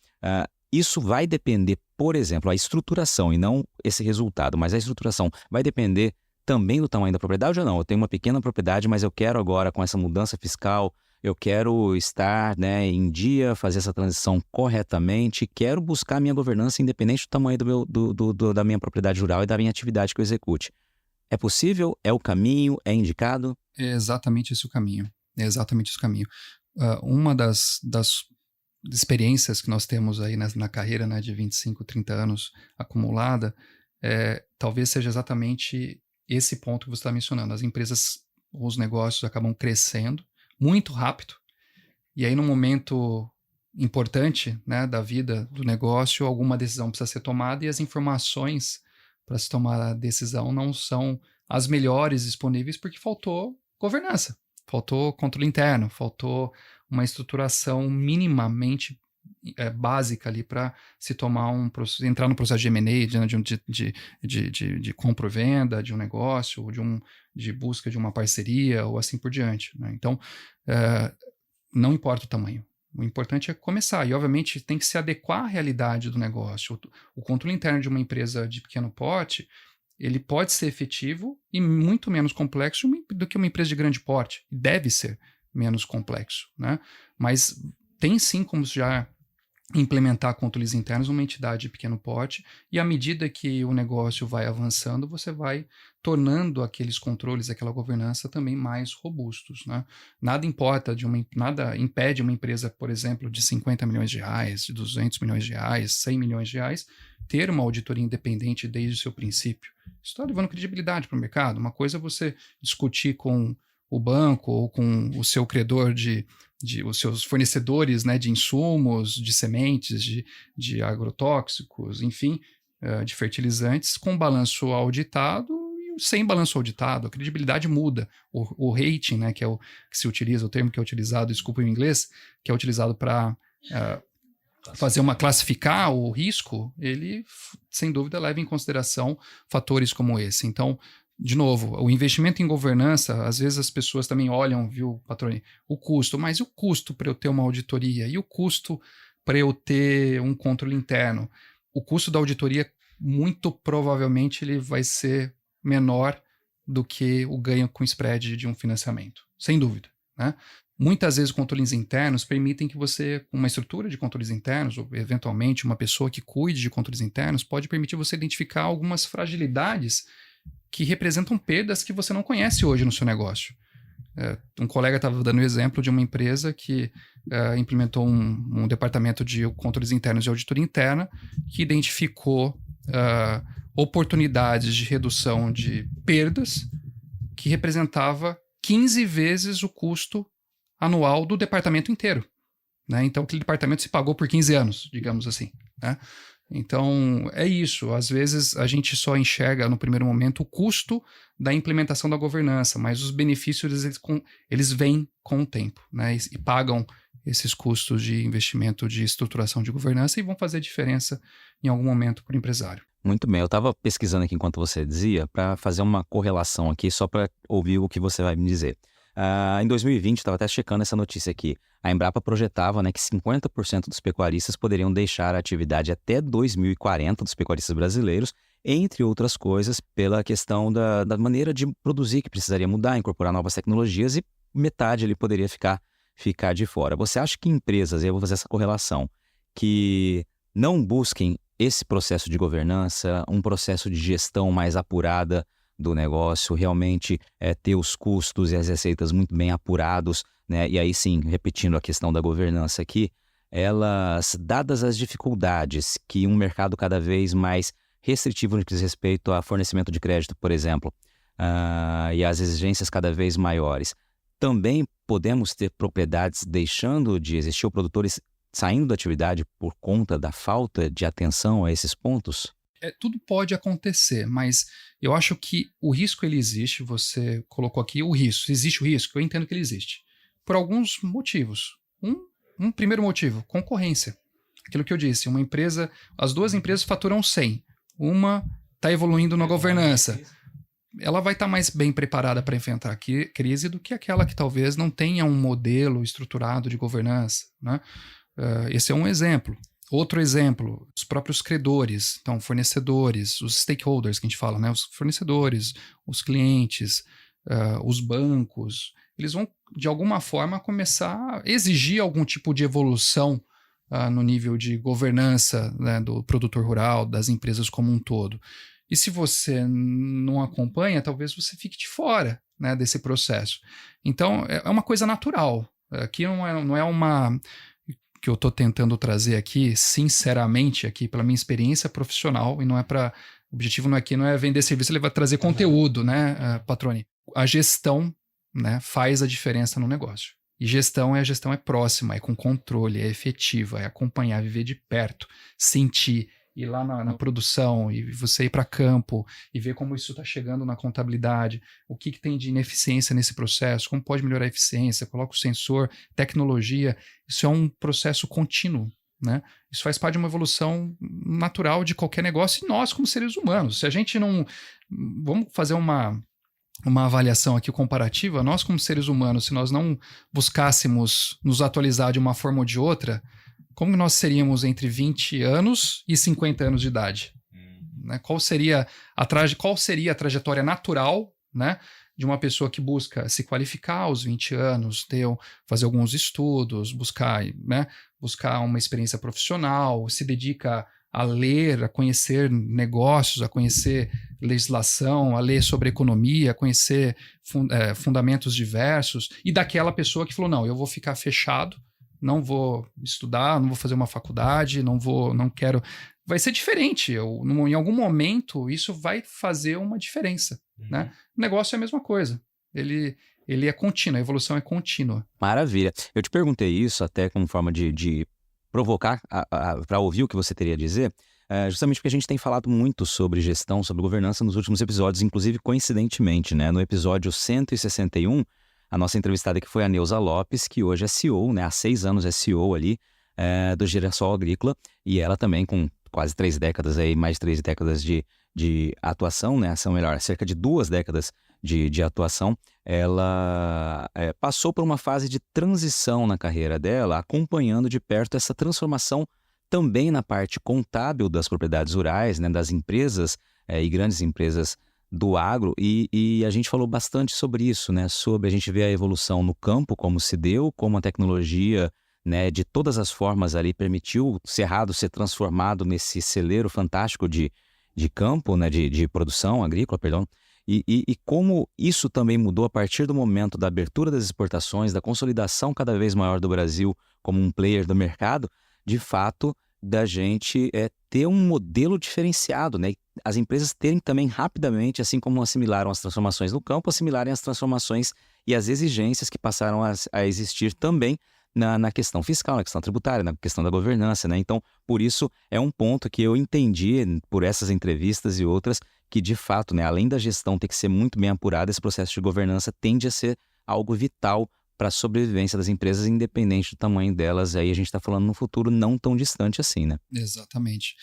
Speaker 1: isso vai depender, por exemplo, a estruturação, e não esse resultado, mas a estruturação vai depender também do tamanho da propriedade ou não? Eu tenho uma pequena propriedade, mas eu quero agora, com essa mudança fiscal, eu quero estar, né, em dia, fazer essa transição corretamente, quero buscar a minha governança independente do tamanho da minha propriedade rural e da minha atividade que eu execute. É possível? É o caminho? É indicado?
Speaker 2: É exatamente esse o caminho. Uma das experiências que nós temos aí na carreira, né, de 25, 30 anos acumulada, talvez seja exatamente esse ponto que você está mencionando. As empresas, os negócios acabam crescendo muito rápido, e aí num momento importante, né, da vida do negócio, alguma decisão precisa ser tomada e as informações para se tomar a decisão não são as melhores disponíveis porque faltou governança, faltou controle interno, faltou uma estruturação minimamente básica ali para se tomar entrar no processo de M&A, de compra e venda de um negócio, ou de busca de uma parceria, ou assim por diante. Né? Então, não importa o tamanho. O importante é começar. E, obviamente, tem que se adequar à realidade do negócio. O controle interno de uma empresa de pequeno porte, ele pode ser efetivo e muito menos complexo do que uma empresa de grande porte. Deve ser menos complexo, né? Mas tem sim como já implementar controles internos numa entidade de pequeno porte, e à medida que o negócio vai avançando, você vai tornando aqueles controles, aquela governança também mais robustos, né? Nada impede uma empresa, por exemplo, de 50 milhões de reais, de 200 milhões de reais, 100 milhões de reais, ter uma auditoria independente desde o seu princípio. Isso está levando credibilidade para o mercado. Uma coisa é você discutir com o banco ou com o seu credor os seus fornecedores, né, de insumos, de sementes, de agrotóxicos, enfim, de fertilizantes, com balanço auditado e sem balanço auditado. A credibilidade muda. O rating, né, que é o que se utiliza, o termo que é utilizado, desculpa em inglês, que é utilizado para classificar o risco, ele, sem dúvida, leva em consideração fatores como esse. Então, de novo, o investimento em governança, às vezes as pessoas também olham, viu, Patrone, o custo, mas e o custo para eu ter uma auditoria? E o custo para eu ter um controle interno? O custo da auditoria, muito provavelmente, ele vai ser menor do que o ganho com spread de um financiamento, sem dúvida, né? Muitas vezes, controles internos permitem que você, com uma estrutura de controles internos, ou eventualmente uma pessoa que cuide de controles internos, pode permitir você identificar algumas fragilidades que representam perdas que você não conhece hoje no seu negócio. Um colega estava dando o exemplo de uma empresa que implementou um departamento de controles internos e auditoria interna que identificou oportunidades de redução de perdas que representava 15 vezes o custo anual do departamento inteiro. né? Então, aquele departamento se pagou por 15 anos, digamos assim, né? Então, é isso. Às vezes, a gente só enxerga, no primeiro momento, o custo da implementação da governança, mas os benefícios, eles vêm com o tempo, né? E pagam esses custos de investimento de estruturação de governança e vão fazer diferença em algum momento para o empresário.
Speaker 1: Muito bem, eu estava pesquisando aqui enquanto você dizia, para fazer uma correlação aqui, só para ouvir o que você vai me dizer. Em 2020, estava até checando essa notícia aqui, a Embrapa projetava, né, que 50% dos pecuaristas poderiam deixar a atividade até 2040 dos pecuaristas brasileiros, entre outras coisas, pela questão da maneira de produzir, que precisaria mudar, incorporar novas tecnologias, e metade ele poderia ficar de fora. Você acha que empresas, e eu vou fazer essa correlação, que não busquem esse processo de governança, um processo de gestão mais apurada do negócio, realmente ter os custos e as receitas muito bem apurados, né? E aí sim, repetindo a questão da governança aqui, elas, dadas as dificuldades que um mercado cada vez mais restritivo no que diz respeito a fornecimento de crédito, por exemplo, e as exigências cada vez maiores, também podemos ter propriedades deixando de existir ou produtores saindo da atividade por conta da falta de atenção a esses pontos?
Speaker 2: Tudo pode acontecer, mas eu acho que o risco ele existe. Você colocou aqui o risco. Existe o risco? Eu entendo que ele existe. Por alguns motivos. Um primeiro motivo, concorrência. Aquilo que eu disse, uma empresa, as duas empresas faturam 100. Uma está evoluindo na governança. Ela vai estar mais bem preparada para enfrentar a crise do que aquela que talvez não tenha um modelo estruturado de governança, né? Esse é um exemplo. Outro exemplo, os próprios credores, então fornecedores, os stakeholders que a gente fala, né? Os fornecedores, os clientes, os bancos, eles vão de alguma forma começar a exigir algum tipo de evolução no nível de governança, né, do produtor rural, das empresas como um todo. E se você não acompanha, talvez você fique de fora, né, desse processo. Então, é uma coisa natural. Aqui não é uma... que eu estou tentando trazer aqui, sinceramente, aqui pela minha experiência profissional, e não é para... O objetivo não é vender serviço, ele vai trazer conteúdo, né, Patrone? A gestão, né, faz a diferença no negócio. E a gestão é próxima, é com controle, é efetiva, é acompanhar, viver de perto, sentir, ir lá na produção e você ir para campo e ver como isso está chegando na contabilidade, o que tem de ineficiência nesse processo, como pode melhorar a eficiência, coloca o sensor, tecnologia. Isso é um processo contínuo, né? Isso faz parte de uma evolução natural de qualquer negócio e nós como seres humanos. Se a gente não... Vamos fazer uma avaliação aqui comparativa. Nós como seres humanos, se nós não buscássemos nos atualizar de uma forma ou de outra, como nós seríamos entre 20 anos e 50 anos de idade? Né? Qual seria a trajetória natural, né, de uma pessoa que busca se qualificar aos 20 anos, fazer alguns estudos, buscar uma experiência profissional, se dedica a ler, a conhecer negócios, a conhecer legislação, a ler sobre economia, a conhecer fundamentos diversos, e daquela pessoa que falou, não, eu vou ficar fechado, não vou estudar, não vou fazer uma faculdade, não quero... Vai ser diferente. Em algum momento, isso vai fazer uma diferença. Né? O negócio é a mesma coisa. Ele é contínuo, a evolução é contínua.
Speaker 1: Maravilha. Eu te perguntei isso até como forma de provocar para ouvir o que você teria a dizer, justamente porque a gente tem falado muito sobre gestão, sobre governança nos últimos episódios, inclusive coincidentemente, né? No episódio 161, a nossa entrevistada aqui foi a Neuza Lopes, que hoje é CEO, né? Há 6 anos é CEO ali do Girassol Agrícola, e ela também com quase 3 décadas aí, mais de 3 décadas de atuação, né? São melhor, cerca de 2 décadas de atuação. Ela passou por uma fase de transição na carreira dela, acompanhando de perto essa transformação também na parte contábil das propriedades rurais, né? Das empresas e grandes empresas do agro, e a gente falou bastante sobre isso, né? Sobre a gente ver a evolução no campo, como se deu, como a tecnologia, né, de todas as formas ali permitiu o Cerrado ser transformado nesse celeiro fantástico de campo, né, de produção agrícola, perdão, e como isso também mudou a partir do momento da abertura das exportações, da consolidação cada vez maior do Brasil como um player do mercado, de fato, da gente ter um modelo diferenciado, né? As empresas terem também rapidamente, assim como assimilaram as transformações no campo, assimilarem as transformações e as exigências que passaram a existir também na questão fiscal, na questão tributária, na questão da governança, né? Então, por isso, é um ponto que eu entendi por essas entrevistas e outras, que de fato, né, além da gestão ter que ser muito bem apurada, esse processo de governança tende a ser algo vital para a sobrevivência das empresas, independente do tamanho delas. Aí a gente está falando num futuro não tão distante assim, né?
Speaker 2: Exatamente.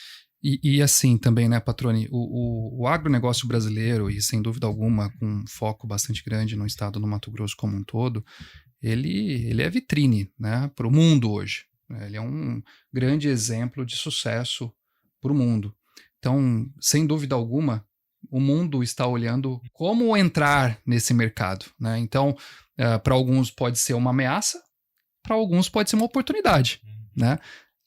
Speaker 2: E assim também, né, Patroni, o agronegócio brasileiro, e sem dúvida alguma com um foco bastante grande no estado do Mato Grosso como um todo, ele é vitrine, né, para o mundo hoje. Ele é um grande exemplo de sucesso para o mundo. Então, sem dúvida alguma, o mundo está olhando como entrar nesse mercado, né? Então, para alguns pode ser uma ameaça, para alguns pode ser uma oportunidade, né?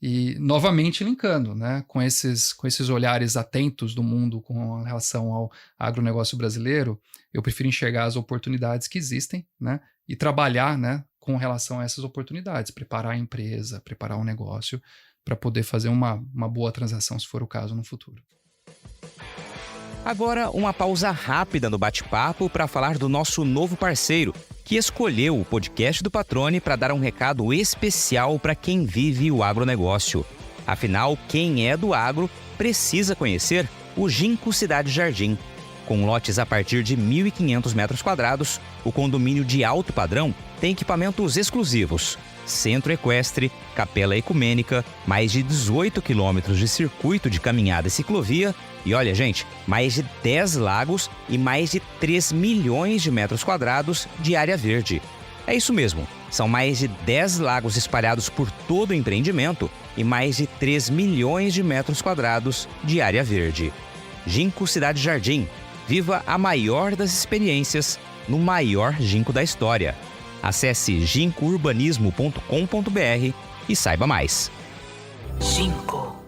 Speaker 2: E, novamente, linkando, né, com esses olhares atentos do mundo com relação ao agronegócio brasileiro, eu prefiro enxergar as oportunidades que existem, né, e trabalhar, né, com relação a essas oportunidades, preparar a empresa, preparar o negócio para poder fazer uma boa transação, se for o caso, no futuro.
Speaker 1: Agora, uma pausa rápida no bate-papo para falar do nosso novo parceiro, que escolheu o podcast do Patroni para dar um recado especial para quem vive o agronegócio. Afinal, quem é do agro precisa conhecer o Ginkgo Cidade Jardim. Com lotes a partir de 1.500 metros quadrados, o condomínio de alto padrão tem equipamentos exclusivos, centro equestre, capela ecumênica, mais de 18 quilômetros de circuito de caminhada e ciclovia e, olha, gente, mais de 10 lagos e mais de 3 milhões de metros quadrados de área verde. É isso mesmo, são mais de 10 lagos espalhados por todo o empreendimento e mais de 3 milhões de metros quadrados de área verde. Ginkgo Cidade Jardim. Viva a maior das experiências no maior ginkgo da história. Acesse ginkgourbanismo.com.br e saiba mais. Ginkgo.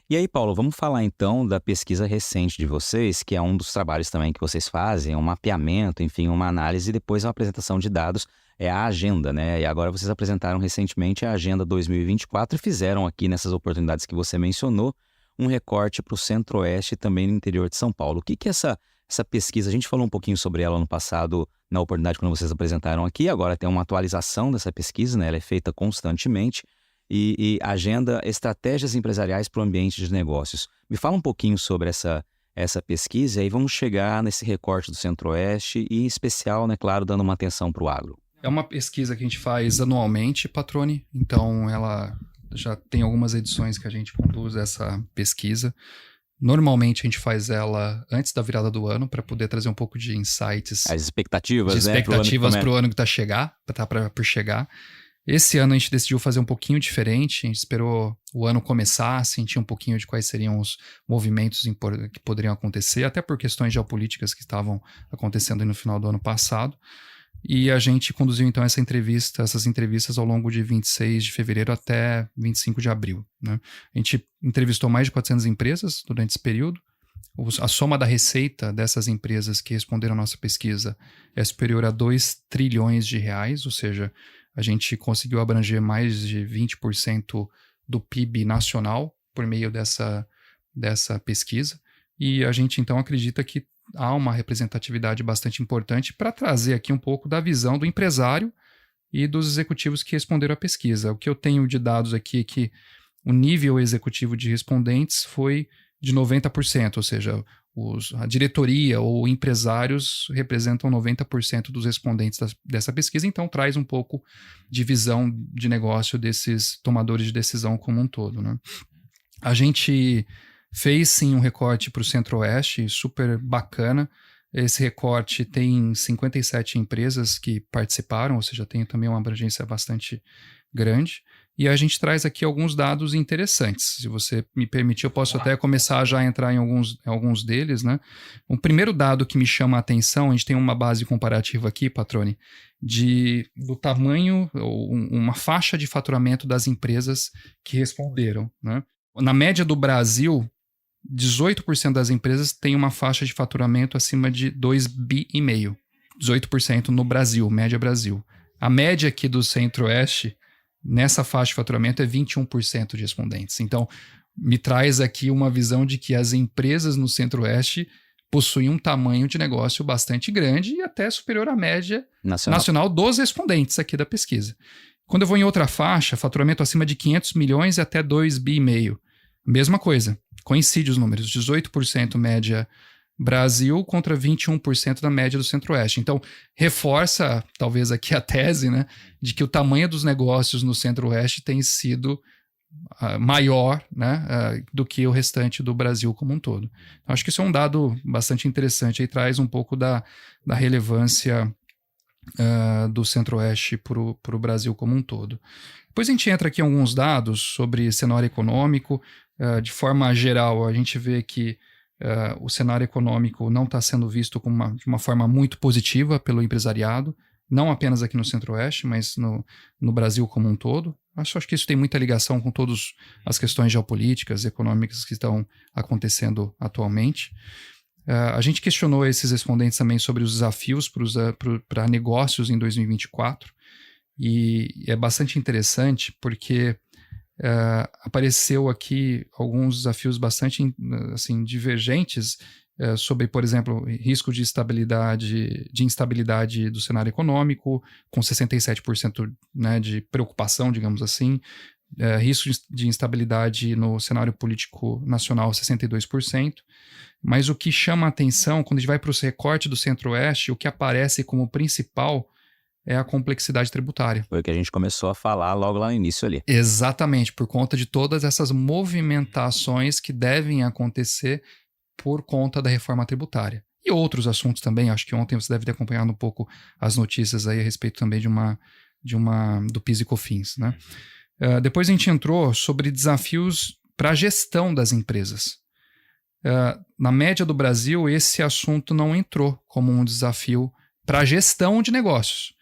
Speaker 1: E aí, Paulo, vamos falar então da pesquisa recente de vocês, que é um dos trabalhos também que vocês fazem, um mapeamento, enfim, uma análise e depois uma apresentação de dados, é a agenda, né? E agora vocês apresentaram recentemente a Agenda 2024 e fizeram aqui nessas oportunidades que você mencionou um recorte para o Centro-Oeste e também no interior de São Paulo. O que é essa pesquisa? A gente falou um pouquinho sobre ela no passado, na oportunidade quando vocês apresentaram aqui, agora tem uma atualização dessa pesquisa, né? Ela é feita constantemente. E agenda estratégias empresariais para o ambiente de negócios. Me fala um pouquinho sobre essa pesquisa e aí vamos chegar nesse recorte do Centro-Oeste e, em especial, né, claro, dando uma atenção para o agro.
Speaker 2: É uma pesquisa que a gente faz anualmente, Patroni, então ela já tem algumas edições que a gente conduz essa pesquisa. Normalmente a gente faz ela antes da virada do ano para poder trazer um pouco de insights.
Speaker 1: As expectativas,
Speaker 2: expectativas para o ano que está por chegar. Esse ano a gente decidiu fazer um pouquinho diferente, a gente esperou o ano começar, sentir um pouquinho de quais seriam os movimentos que poderiam acontecer, até por questões geopolíticas que estavam acontecendo no final do ano passado. E a gente conduziu então essas entrevistas ao longo de 26 de fevereiro até 25 de abril. Né? A gente entrevistou mais de 400 empresas durante esse período. A soma da receita dessas empresas que responderam à nossa pesquisa é superior a 2 trilhões de reais, ou seja, a gente conseguiu abranger mais de 20% do PIB nacional por meio dessa pesquisa. E a gente, então, acredita que há uma representatividade bastante importante para trazer aqui um pouco da visão do empresário e dos executivos que responderam à pesquisa. O que eu tenho de dados aqui é que o nível executivo de respondentes foi de 90%, ou seja, a diretoria ou empresários representam 90% dos respondentes dessa pesquisa, então traz um pouco de visão de negócio desses tomadores de decisão como um todo. Né? A gente fez sim um recorte para o Centro-Oeste, super bacana. Esse recorte tem 57 empresas que participaram, ou seja, tem também uma abrangência bastante grande. E a gente traz aqui alguns dados interessantes. Se você me permitir, eu posso até começar já a entrar em alguns deles, né? O primeiro dado que me chama a atenção, a gente tem uma base comparativa aqui, Patroni, do tamanho, ou uma faixa de faturamento das empresas que responderam, né? Na média do Brasil, 18% das empresas têm uma faixa de faturamento acima de 2,5 bi. 18% no Brasil, média Brasil. A média aqui do Centro-Oeste, nessa faixa de faturamento, é 21% de respondentes. Então, me traz aqui uma visão de que as empresas no Centro-Oeste possuem um tamanho de negócio bastante grande e até superior à média nacional dos respondentes aqui da pesquisa. Quando eu vou em outra faixa, faturamento acima de 500 milhões e até 2,5 bi. Mesma coisa, coincide os números, 18% média Brasil contra 21% da média do Centro-Oeste. Então, reforça, talvez aqui a tese, né, de que o tamanho dos negócios no Centro-Oeste tem sido maior, né, do que o restante do Brasil como um todo. Acho que isso é um dado bastante interessante e traz um pouco da relevância do Centro-Oeste para o Brasil como um todo. Depois a gente entra aqui em alguns dados sobre cenário econômico. De forma geral, a gente vê que o cenário econômico não está sendo visto de uma forma muito positiva pelo empresariado, não apenas aqui no Centro-Oeste, mas no Brasil como um todo. Acho que isso tem muita ligação com todas as questões geopolíticas, econômicas que estão acontecendo atualmente. A gente questionou esses respondentes também sobre os desafios para negócios em 2024, e é bastante interessante porque apareceu aqui alguns desafios bastante assim, divergentes sobre, por exemplo, risco de instabilidade do cenário econômico, com 67%, né, de preocupação, digamos assim, risco de instabilidade no cenário político nacional, 62%. Mas o que chama a atenção, quando a gente vai para o recorte do Centro-Oeste, o que aparece como principal é a complexidade tributária.
Speaker 1: Foi o que a gente começou a falar logo lá no início ali.
Speaker 2: Exatamente, por conta de todas essas movimentações que devem acontecer por conta da reforma tributária. E outros assuntos também, acho que ontem você deve ter acompanhado um pouco as notícias aí a respeito também do PIS e COFINS, né? Depois a gente entrou sobre desafios para a gestão das empresas. Na média do Brasil, esse assunto não entrou como um desafio para a gestão de negócios,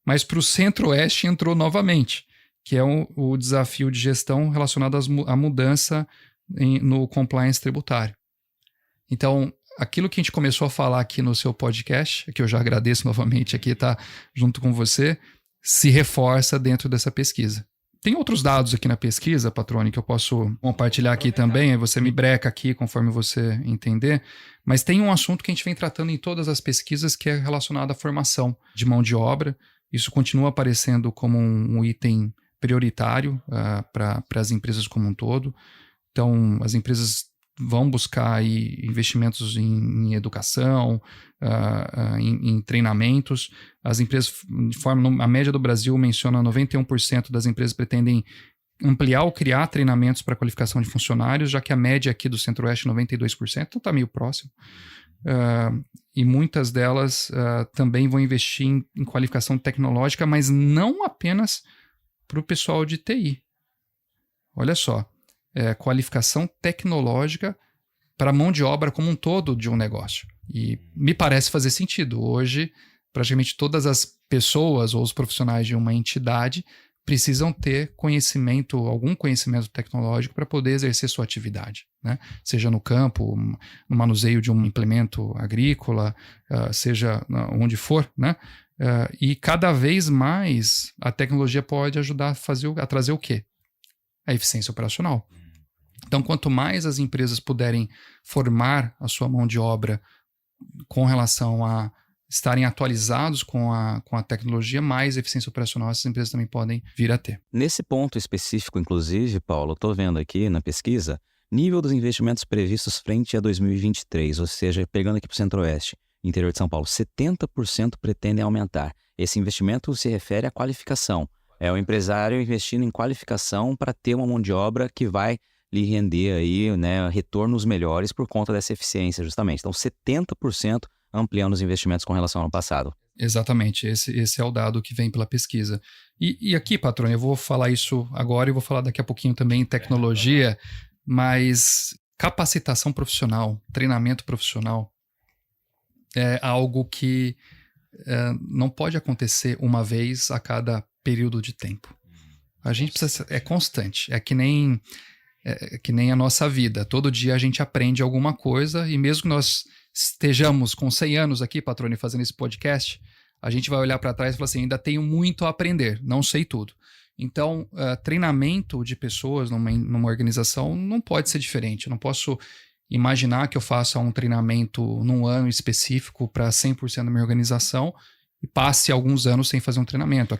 Speaker 2: mas para o Centro-Oeste entrou novamente, que é o desafio de gestão relacionado à mudança no compliance tributário. Então, aquilo que a gente começou a falar aqui no seu podcast, que eu já agradeço novamente aqui estar junto com você, se reforça dentro dessa pesquisa. Tem outros dados aqui na pesquisa, Patrone, que eu posso compartilhar aqui também, aí você me breca aqui conforme você entender, mas tem um assunto que a gente vem tratando em todas as pesquisas que é relacionado à formação de mão de obra. Isso continua aparecendo como um item prioritário para as empresas como um todo. Então, as empresas vão buscar aí investimentos em educação, em treinamentos. As empresas, a média do Brasil menciona 91% das empresas pretendem ampliar ou criar treinamentos para qualificação de funcionários, já que a média aqui do Centro-Oeste é 92%, então está meio próximo. E muitas delas também vão investir em qualificação tecnológica, mas não apenas para o pessoal de TI. Olha só. Qualificação tecnológica para a mão de obra como um todo de um negócio. E me parece fazer sentido. Hoje, praticamente todas as pessoas ou os profissionais de uma entidade precisam ter algum conhecimento tecnológico para poder exercer sua atividade, né? Seja no campo, no manuseio de um implemento agrícola, seja onde for, né? E cada vez mais a tecnologia pode ajudar a trazer o quê? A eficiência operacional. Então, quanto mais as empresas puderem formar a sua mão de obra com relação a estarem atualizados com a tecnologia, mais eficiência operacional essas empresas também podem vir a ter.
Speaker 1: Nesse ponto específico, inclusive, Paulo, estou vendo aqui na pesquisa, nível dos investimentos previstos frente a 2023, ou seja, pegando aqui para o Centro-Oeste, interior de São Paulo, 70% pretendem aumentar. Esse investimento se refere à qualificação. É o empresário investindo em qualificação para ter uma mão de obra que vai lhe render aí, né, retornos melhores por conta dessa eficiência, justamente. Então, 70% ampliando os investimentos com relação ao ano passado.
Speaker 2: Exatamente, esse é o dado que vem pela pesquisa. E aqui, Patrone, eu vou falar isso agora e vou falar daqui a pouquinho também em tecnologia, mas capacitação profissional, treinamento profissional é algo que não pode acontecer uma vez a cada período de tempo. A gente precisa, é constante, é que nem a nossa vida. Todo dia a gente aprende alguma coisa e mesmo que nós estejamos com 100 anos aqui, Patrone, fazendo esse podcast, a gente vai olhar para trás e falar assim, ainda tenho muito a aprender, não sei tudo. Então, treinamento de pessoas numa organização não pode ser diferente. Eu não posso imaginar que eu faça um treinamento num ano específico para 100% da minha organização e passe alguns anos sem fazer um treinamento.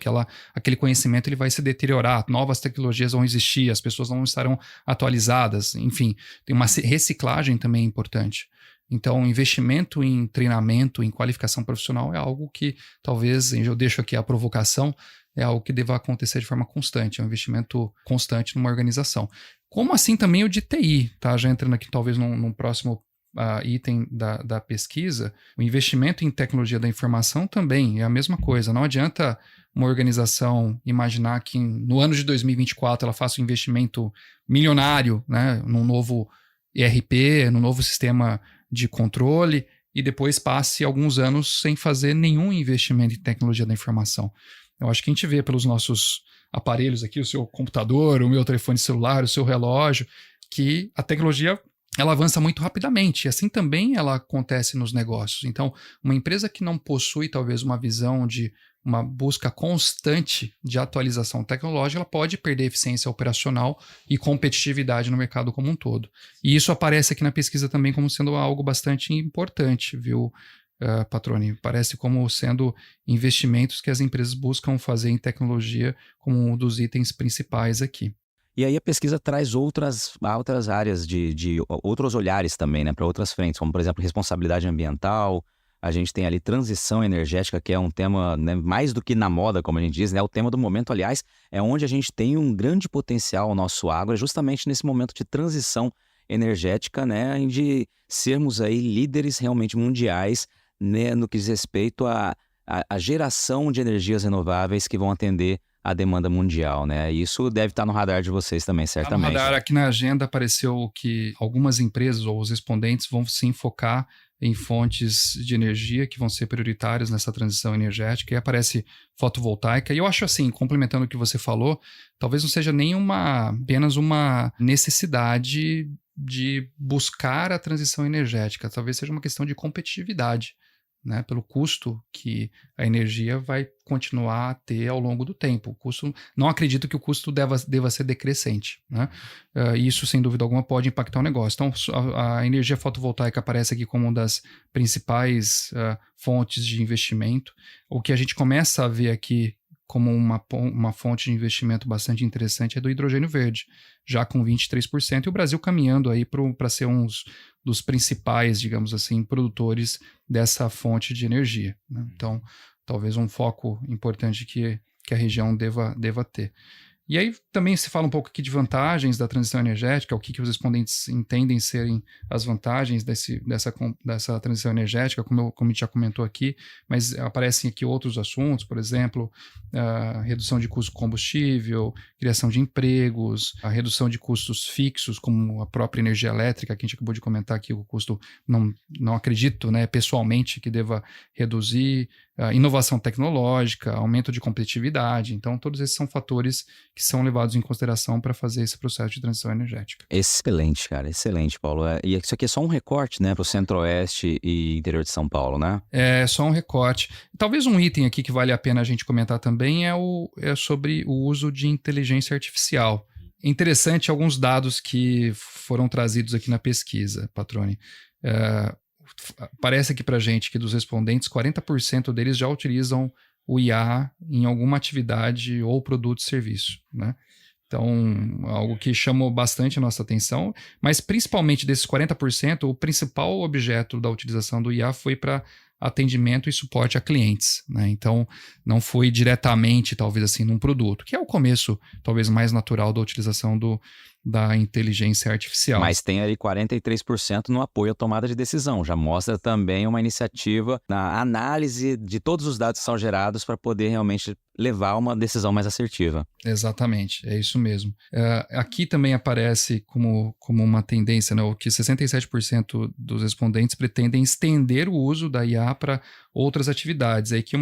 Speaker 2: Aquele conhecimento ele vai se deteriorar, novas tecnologias vão existir, as pessoas não estarão atualizadas, enfim, tem uma reciclagem também importante. Então, investimento em treinamento, em qualificação profissional é algo que talvez, eu deixo aqui a provocação, é algo que deva acontecer de forma constante, é um investimento constante numa organização. Como assim também o de TI, tá? Já entrando aqui talvez num próximo item da pesquisa, o investimento em tecnologia da informação também é a mesma coisa. Não adianta uma organização imaginar que no ano de 2024 ela faça um investimento milionário, né, num novo ERP, num novo sistema de controle, e depois passe alguns anos sem fazer nenhum investimento em tecnologia da informação. Eu acho que a gente vê pelos nossos aparelhos aqui, o seu computador, o meu telefone celular, o seu relógio, que a tecnologia ela avança muito rapidamente, e assim também ela acontece nos negócios. Então, uma empresa que não possui talvez uma visão de uma busca constante de atualização tecnológica, ela pode perder eficiência operacional e competitividade no mercado como um todo. E isso aparece aqui na pesquisa também como sendo algo bastante importante, viu, Patroni? Parece como sendo investimentos que as empresas buscam fazer em tecnologia como um dos itens principais aqui.
Speaker 1: E aí a pesquisa traz outras áreas de outros olhares também, né, para outras frentes, como por exemplo responsabilidade ambiental. A gente tem ali transição energética, que é um tema, né, mais do que na moda, como a gente diz, né, o tema do momento, aliás, é onde a gente tem um grande potencial, o nosso agro, é justamente nesse momento de transição energética, né, de sermos aí líderes realmente mundiais, né, no que diz respeito à geração de energias renováveis que vão atender a demanda mundial, né? Isso deve estar no radar de vocês também, certamente.
Speaker 2: No radar, aqui na agenda apareceu que algumas empresas ou os respondentes vão se focar em fontes de energia que vão ser prioritárias nessa transição energética, e aparece fotovoltaica. E eu acho assim, complementando o que você falou, talvez não seja nem apenas uma necessidade de buscar a transição energética, talvez seja uma questão de competitividade, né, pelo custo que a energia vai continuar a ter ao longo do tempo. O custo, não acredito que o custo deva ser decrescente, né? Isso, sem dúvida alguma, pode impactar o negócio. Então, a energia fotovoltaica aparece aqui como uma das principais fontes de investimento. O que a gente começa a ver aqui como uma fonte de investimento bastante interessante é do hidrogênio verde, já com 23%, e o Brasil caminhando aí para ser um dos principais, digamos assim, produtores dessa fonte de energia, né? Então, talvez um foco importante que a região deva ter. E aí também se fala um pouco aqui de vantagens da transição energética, o que os respondentes entendem serem as vantagens dessa transição energética, como a gente já comentou aqui, mas aparecem aqui outros assuntos, por exemplo, a redução de custo de combustível, criação de empregos, a redução de custos fixos, como a própria energia elétrica, que a gente acabou de comentar aqui, o custo não acredito, né, pessoalmente, que deva reduzir, inovação tecnológica, aumento de competitividade. Então, todos esses são fatores que são levados em consideração para fazer esse processo de transição energética.
Speaker 1: Excelente, cara, excelente, Paulo. E isso aqui é só um recorte, né, para o Centro-Oeste e interior de São Paulo, né?
Speaker 2: É só um recorte. Talvez um item aqui que vale a pena a gente comentar também é sobre o uso de inteligência artificial. Interessante alguns dados que foram trazidos aqui na pesquisa, Patroni. Parece aqui para a gente que dos respondentes, 40% deles já utilizam o IA em alguma atividade ou produto e serviço, né? Então, algo que chamou bastante a nossa atenção, mas principalmente desses 40%, o principal objeto da utilização do IA foi para atendimento e suporte a clientes, né? Então, não foi diretamente, talvez assim, num produto, que é o começo, talvez, mais natural da utilização da inteligência artificial.
Speaker 1: Mas tem ali 43% no apoio à tomada de decisão. Já mostra também uma iniciativa na análise de todos os dados que são gerados para poder realmente levar uma decisão mais assertiva.
Speaker 2: Exatamente, é isso mesmo. Aqui também aparece como uma tendência, né, que 67% dos respondentes pretendem estender o uso da IA para outras atividades. Aí que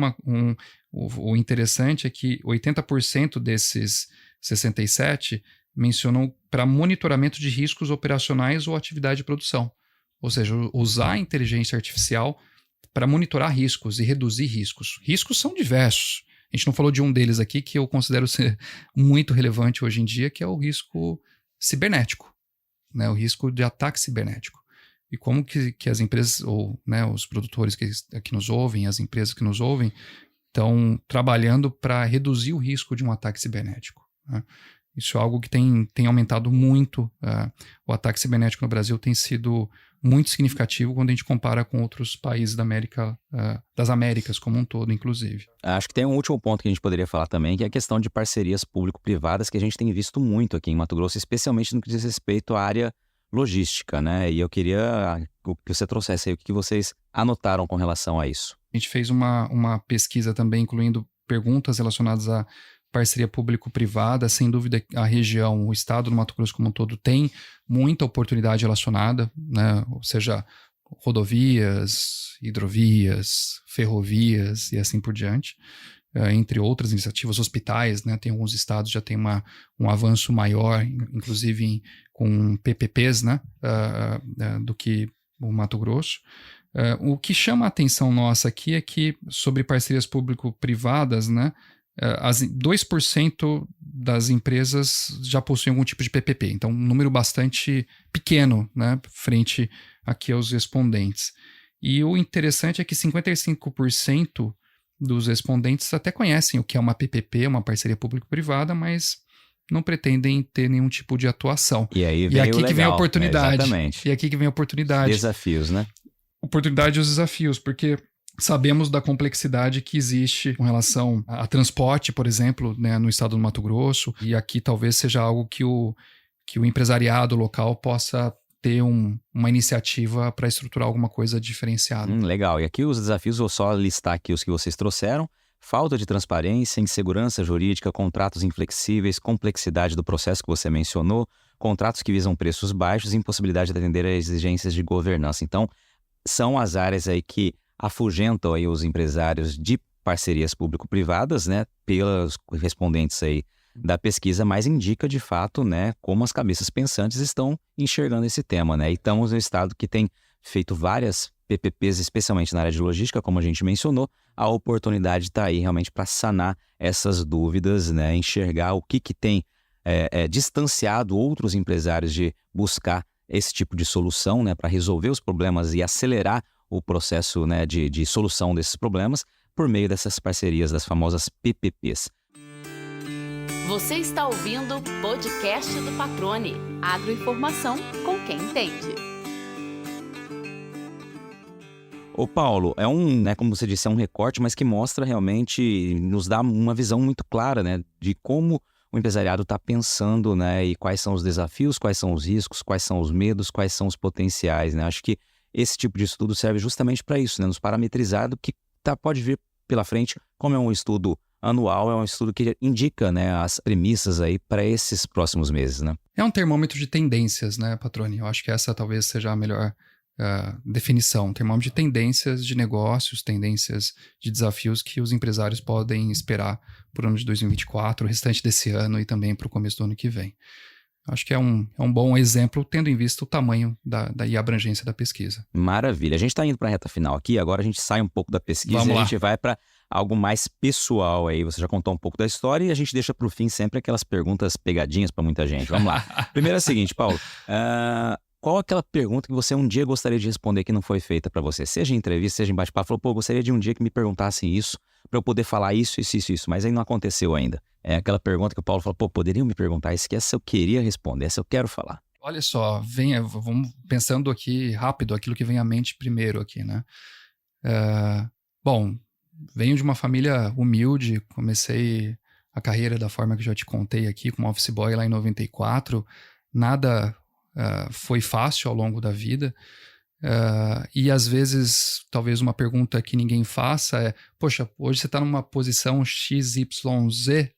Speaker 2: o interessante é que 80% desses 67% mencionam para monitoramento de riscos operacionais ou atividade de produção. Ou seja, usar a inteligência artificial para monitorar riscos e reduzir riscos. Riscos são diversos. A gente não falou de um deles aqui que eu considero ser muito relevante hoje em dia, que é o risco cibernético, né? O risco de ataque cibernético. E como que as empresas, ou, né, os produtores que nos ouvem, as empresas que nos ouvem, estão trabalhando para reduzir o risco de um ataque cibernético, né? Isso é algo que tem aumentado muito. O ataque cibernético no Brasil tem sido muito significativo quando a gente compara com outros países das Américas como um todo, inclusive.
Speaker 1: Acho que tem um último ponto que a gente poderia falar também, que é a questão de parcerias público-privadas, que a gente tem visto muito aqui em Mato Grosso, especialmente no que diz respeito à área logística, né? E eu queria que você trouxesse aí o que vocês anotaram com relação a isso.
Speaker 2: A gente fez uma pesquisa também, incluindo perguntas relacionadas à parceria público-privada. Sem dúvida, a região, o estado do Mato Grosso como um todo, tem muita oportunidade relacionada, né? Ou seja, rodovias, hidrovias, ferrovias e assim por diante, entre outras iniciativas, hospitais, né? Tem alguns estados que já tem um avanço maior, inclusive com PPPs, né? Do que o Mato Grosso. O que chama a atenção nossa aqui é que, sobre parcerias público-privadas, né? 2% das empresas já possuem algum tipo de PPP, então um número bastante pequeno, né, frente aqui aos respondentes. E o interessante é que 55% dos respondentes até conhecem o que é uma PPP, uma parceria público-privada, mas não pretendem ter nenhum tipo de atuação.
Speaker 1: E aí
Speaker 2: vem aqui
Speaker 1: que
Speaker 2: vem a oportunidade.
Speaker 1: Exatamente.
Speaker 2: E aqui que vem a oportunidade.
Speaker 1: Desafios, né?
Speaker 2: Oportunidade e os desafios, porque sabemos da complexidade que existe com relação a transporte, por exemplo, né, no estado do Mato Grosso, e aqui talvez seja algo que o empresariado local possa ter uma iniciativa para estruturar alguma coisa diferenciada.
Speaker 1: Legal. E aqui os desafios, vou só listar aqui os que vocês trouxeram: falta de transparência, insegurança jurídica, contratos inflexíveis, complexidade do processo que você mencionou, contratos que visam preços baixos e impossibilidade de atender a exigências de governança. Então, são as áreas aí que afugentam aí os empresários de parcerias público-privadas, né, pelos respondentes aí da pesquisa, mas indica de fato, né, como as cabeças pensantes estão enxergando esse tema, né? E estamos no estado que tem feito várias PPPs, especialmente na área de logística, como a gente mencionou. A oportunidade está aí realmente para sanar essas dúvidas, né, enxergar o que tem distanciado outros empresários de buscar esse tipo de solução, né, para resolver os problemas e acelerar o processo, né, de solução desses problemas por meio dessas parcerias, das famosas PPPs.
Speaker 3: Você está ouvindo o podcast do Patrone. Agroinformação com quem entende.
Speaker 1: Ô Paulo, né, como você disse, é um recorte, mas que mostra realmente, nos dá uma visão muito clara, né, de como o empresariado está pensando, né, e quais são os desafios, quais são os riscos, quais são os medos, quais são os potenciais, né? Acho que esse tipo de estudo serve justamente para isso, né? Nos parametrizar do que pode vir pela frente. Como é um estudo anual, é um estudo que indica, né, as premissas aí para esses próximos meses, né?
Speaker 2: É um termômetro de tendências, né, Patrone? Eu acho que essa talvez seja a melhor definição. Um termômetro de tendências de negócios, tendências de desafios que os empresários podem esperar por ano de 2024, o restante desse ano e também para o começo do ano que vem. Acho que é um bom exemplo, tendo em vista o tamanho e a abrangência da pesquisa.
Speaker 1: Maravilha. A gente está indo para a reta final aqui, agora a gente sai um pouco da pesquisa e a gente vai para algo mais pessoal aí. Você já contou um pouco da história e a gente deixa para o fim sempre aquelas perguntas pegadinhas para muita gente. Vamos lá. Primeiro é o seguinte, Paulo. Qual aquela pergunta que você um dia gostaria de responder que não foi feita para você? Seja em entrevista, seja em bate-papo. Falou, gostaria de um dia que me perguntassem isso para eu poder falar isso, mas aí não aconteceu ainda. É aquela pergunta que o Paulo falou, poderiam me perguntar isso, que essa eu queria responder, essa eu quero falar.
Speaker 2: Olha só, vamos pensando aqui rápido, aquilo que vem à mente primeiro aqui, né? Bom, venho de uma família humilde, comecei a carreira da forma que já te contei aqui, como office boy lá em 94, nada foi fácil ao longo da vida, e às vezes, talvez uma pergunta que ninguém faça é, poxa, hoje você está numa posição XYZ,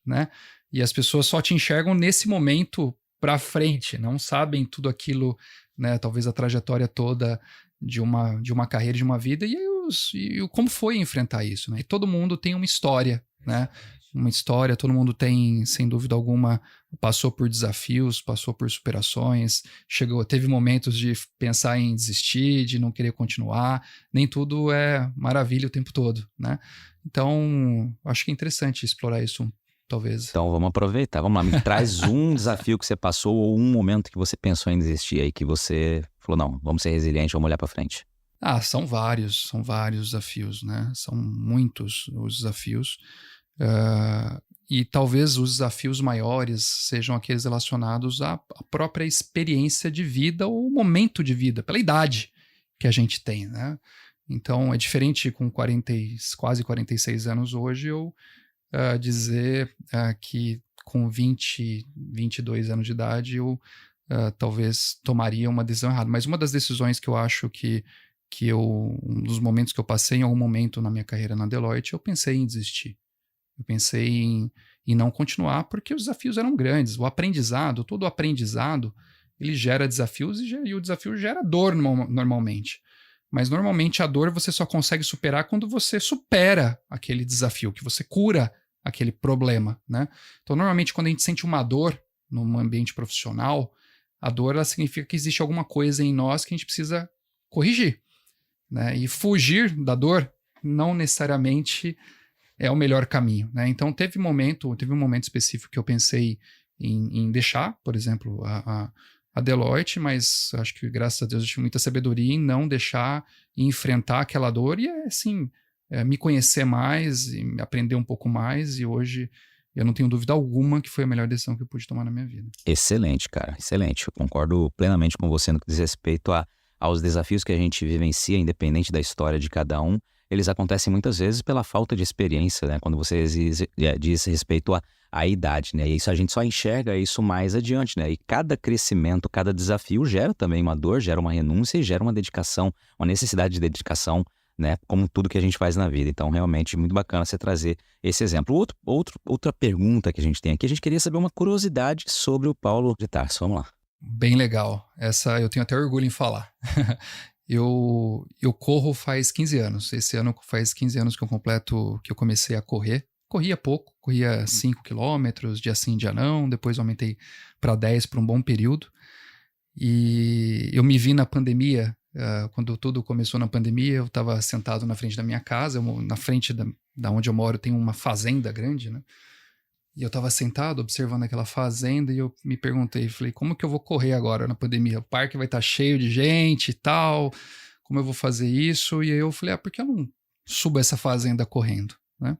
Speaker 2: né? E as pessoas só te enxergam nesse momento para frente, não sabem tudo aquilo, né? Talvez a trajetória toda de uma carreira, de uma vida, e como foi enfrentar isso, né? E todo mundo tem uma história, né? Uma história, todo mundo tem, sem dúvida alguma, passou por desafios, passou por superações, teve momentos de pensar em desistir, de não querer continuar, nem tudo é maravilha o tempo todo, né? Então, acho que é interessante explorar isso, talvez.
Speaker 1: Então, vamos aproveitar, vamos lá, me traz um desafio que você passou ou um momento que você pensou em desistir aí, que você falou, não, vamos ser resilientes, vamos olhar para frente.
Speaker 2: São vários desafios, né? São muitos os desafios. E talvez os desafios maiores sejam aqueles relacionados à própria experiência de vida ou momento de vida, pela idade que a gente tem, né? Então, é diferente com quase 46 anos hoje eu dizer que com 22 anos de idade eu talvez tomaria uma decisão errada. Mas uma das decisões que eu acho que um dos momentos que eu passei em algum momento na minha carreira na Deloitte, eu pensei em desistir. Eu pensei em não continuar porque os desafios eram grandes. Todo aprendizado, ele gera desafios e o desafio gera dor normalmente. Mas normalmente a dor você só consegue superar quando você supera aquele desafio, que você cura aquele problema, né? Então normalmente quando a gente sente uma dor num ambiente profissional, a dor ela significa que existe alguma coisa em nós que a gente precisa corrigir, né? E fugir da dor não necessariamente é o melhor caminho, né? Então teve um momento específico que eu pensei em deixar, por exemplo, a Deloitte, mas acho que graças a Deus eu tive muita sabedoria em não deixar e enfrentar aquela dor e assim, me conhecer mais e aprender um pouco mais, e hoje eu não tenho dúvida alguma que foi a melhor decisão que eu pude tomar na minha vida.
Speaker 1: Excelente, cara, excelente. Eu concordo plenamente com você no que diz respeito aos desafios que a gente vivencia, independente da história de cada um. Eles acontecem muitas vezes pela falta de experiência, né? Quando você diz respeito à idade, né? E isso a gente só enxerga isso mais adiante, né? E cada crescimento, cada desafio gera também uma dor, gera uma renúncia e gera uma dedicação, uma necessidade de dedicação, né? Como tudo que a gente faz na vida. Então, realmente, muito bacana você trazer esse exemplo. Outra pergunta que a gente tem aqui, a gente queria saber uma curiosidade sobre o Paulo de Tarso. Vamos lá.
Speaker 2: Bem legal. Essa eu tenho até orgulho em falar. Eu corro faz 15 anos. Esse ano faz 15 anos que eu comecei a correr. Corria pouco, corria 5 quilômetros, dia sim, dia não. Depois aumentei para 10 por um bom período. E eu me vi na pandemia, quando tudo começou na pandemia, eu estava sentado na frente da minha casa. Na frente da onde eu moro tem uma fazenda grande, né? E eu estava sentado observando aquela fazenda e eu me perguntei, falei, como que eu vou correr agora na pandemia? O parque vai estar cheio de gente e tal, como eu vou fazer isso? E aí eu falei, por que eu não subo essa fazenda correndo, né?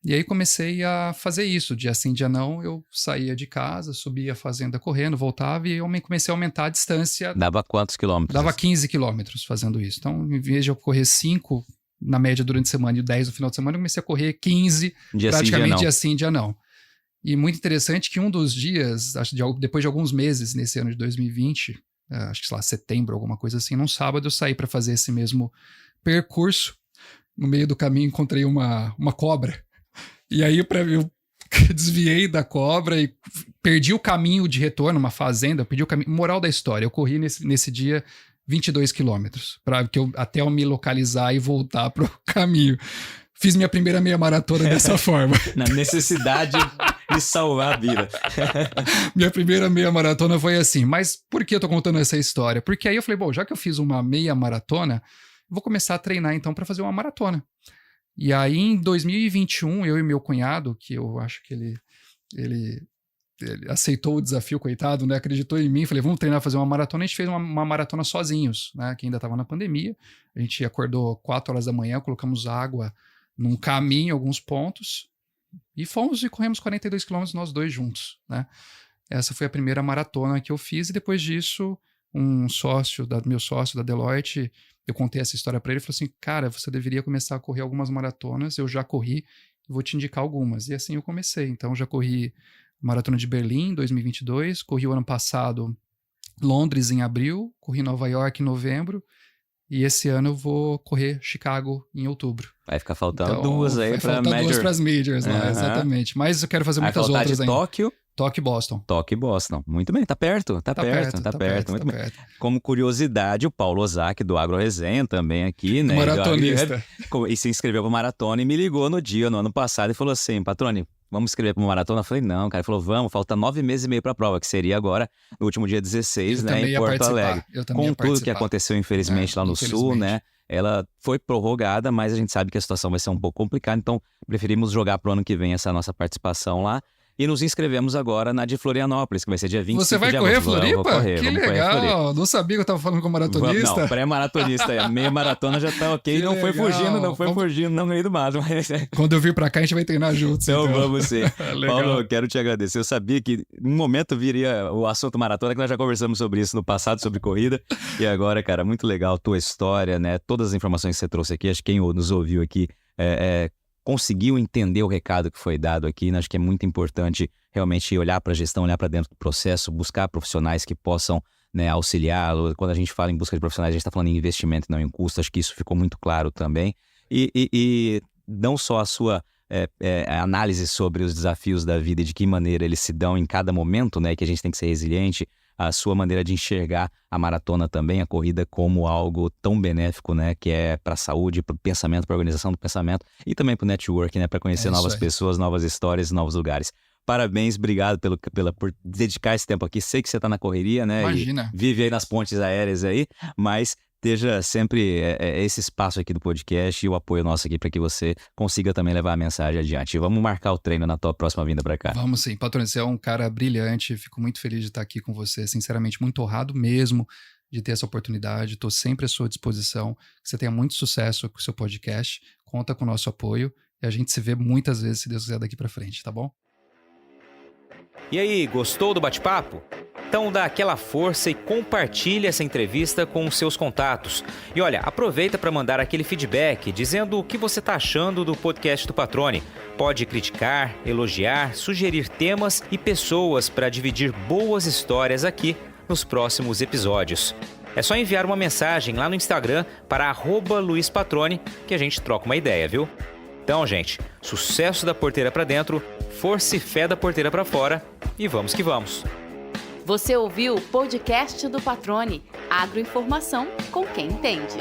Speaker 2: E aí comecei a fazer isso, dia sim, dia não, eu saía de casa, subia a fazenda correndo, voltava e eu comecei a aumentar a distância.
Speaker 1: Dava quantos quilômetros?
Speaker 2: Dava 15 quilômetros fazendo isso. Então, em vez de eu correr 5 na média durante a semana e 10 no final de semana, eu comecei a correr 15, praticamente dia sim, dia não. E muito interessante que um dos dias, depois de alguns meses nesse ano de 2020, acho que sei lá, setembro, alguma coisa assim, num sábado eu saí para fazer esse mesmo percurso. No meio do caminho encontrei uma cobra. E aí eu desviei da cobra e perdi o caminho de retorno, uma fazenda, perdi o caminho. Moral da história, eu corri nesse dia 22 quilômetros, até eu me localizar e voltar pro caminho. Fiz minha primeira meia maratona dessa forma.
Speaker 1: Na necessidade de salvar a vida.
Speaker 2: Minha primeira meia maratona foi assim. Mas por que eu tô contando essa história? Porque aí eu falei, já que eu fiz uma meia maratona, vou começar a treinar então para fazer uma maratona. E aí em 2021, eu e meu cunhado, que eu acho que ele aceitou o desafio, coitado, né? Acreditou em mim, falei, vamos treinar, fazer uma maratona. A gente fez uma maratona sozinhos, né? Que ainda estava na pandemia. A gente acordou 4 horas da manhã, colocamos água num caminho, alguns pontos, e fomos e corremos 42 quilômetros nós dois juntos, né? Essa foi a primeira maratona que eu fiz, e depois disso, meu sócio da Deloitte, eu contei essa história para ele e falou assim, cara, você deveria começar a correr algumas maratonas, eu já corri, vou te indicar algumas. E assim eu comecei. Então, já corri a Maratona de Berlim em 2022, corri o ano passado Londres em abril, corri Nova York em novembro, e esse ano eu vou correr Chicago em outubro.
Speaker 1: Vai ficar faltando duas aí para
Speaker 2: Major. Vai faltar 2 para as Majors, né? Exatamente. Mas eu quero fazer muitas outras ainda.
Speaker 1: Tóquio.
Speaker 2: Tóquio e Boston.
Speaker 1: Tóquio e Boston. Muito bem, tá perto. Muito bem. Como curiosidade, o Paulo Ozaki, do Agro Resenha, também aqui, né?
Speaker 2: Maratonista.
Speaker 1: E se inscreveu para maratona e me ligou no ano passado, e falou assim, Patrone, vamos escrever para uma maratona? Eu falei, não, cara. Ele falou, vamos, falta 9 meses e meio para a prova, que seria agora no último dia 16, né, em Porto Alegre. Com tudo que aconteceu, infelizmente, lá no Sul, né? Ela foi prorrogada, mas a gente sabe que a situação vai ser um pouco complicada, então preferimos jogar para o ano que vem essa nossa participação lá. E nos inscrevemos agora na de Florianópolis, que vai ser dia 25
Speaker 2: Você vai
Speaker 1: de
Speaker 2: correr
Speaker 1: agosto.
Speaker 2: Floripa?
Speaker 1: Vou correr,
Speaker 2: que
Speaker 1: vamos
Speaker 2: legal!
Speaker 1: correr Floripa.
Speaker 2: Não sabia que eu tava falando com maratonista.
Speaker 1: Não, pré-maratonista. A meia maratona já tá ok.
Speaker 2: Que
Speaker 1: Não foi
Speaker 2: legal.
Speaker 1: fugindo no meio do mato. Mas...
Speaker 2: Quando eu vir pra cá, a gente vai treinar juntos.
Speaker 1: Então vamos sim.
Speaker 2: Legal.
Speaker 1: Paulo, eu quero te agradecer. Eu sabia que em um momento viria o assunto maratona, que nós já conversamos sobre isso no passado, sobre corrida. E agora, cara, muito legal a tua história, né? Todas as informações que você trouxe aqui. Acho que quem nos ouviu aqui conseguiu entender o recado que foi dado aqui. Acho que é muito importante realmente olhar para a gestão, olhar para dentro do processo, buscar profissionais que possam, né, auxiliar. Quando a gente fala em busca de profissionais, a gente está falando em investimento, não em custo. Acho que isso ficou muito claro também. E não só a sua análise sobre os desafios da vida e de que maneira eles se dão em cada momento, né, que a gente tem que ser resiliente, a sua maneira de enxergar a maratona também, a corrida, como algo tão benéfico, né, que é para a saúde, para o pensamento, para a organização do pensamento e também para o network, né, para conhecer novas pessoas, novas histórias, novos lugares. Parabéns, obrigado por dedicar esse tempo aqui. Sei que você está na correria, né?
Speaker 2: Imagina.
Speaker 1: E vive aí nas pontes aéreas aí, mas esteja sempre esse espaço aqui do podcast e o apoio nosso aqui para que você consiga também levar a mensagem adiante. Vamos marcar o treino na tua próxima vinda para cá.
Speaker 2: Vamos sim. Patrônio, você é um cara brilhante. Fico muito feliz de estar aqui com você. Sinceramente, muito honrado mesmo de ter essa oportunidade. Estou sempre à sua disposição. Que você tenha muito sucesso com o seu podcast. Conta com o nosso apoio e a gente se vê muitas vezes, se Deus quiser, daqui para frente, tá bom?
Speaker 1: E aí, gostou do bate-papo? Então dá aquela força e compartilha essa entrevista com os seus contatos. E olha, aproveita para mandar aquele feedback dizendo o que você está achando do podcast do Patrone. Pode criticar, elogiar, sugerir temas e pessoas para dividir boas histórias aqui nos próximos episódios. É só enviar uma mensagem lá no Instagram para @LuizPatrone que a gente troca uma ideia, viu? Então, gente, sucesso da porteira para dentro, força e fé da porteira para fora e vamos que vamos.
Speaker 3: Você ouviu o podcast do Patrone, agroinformação com quem entende.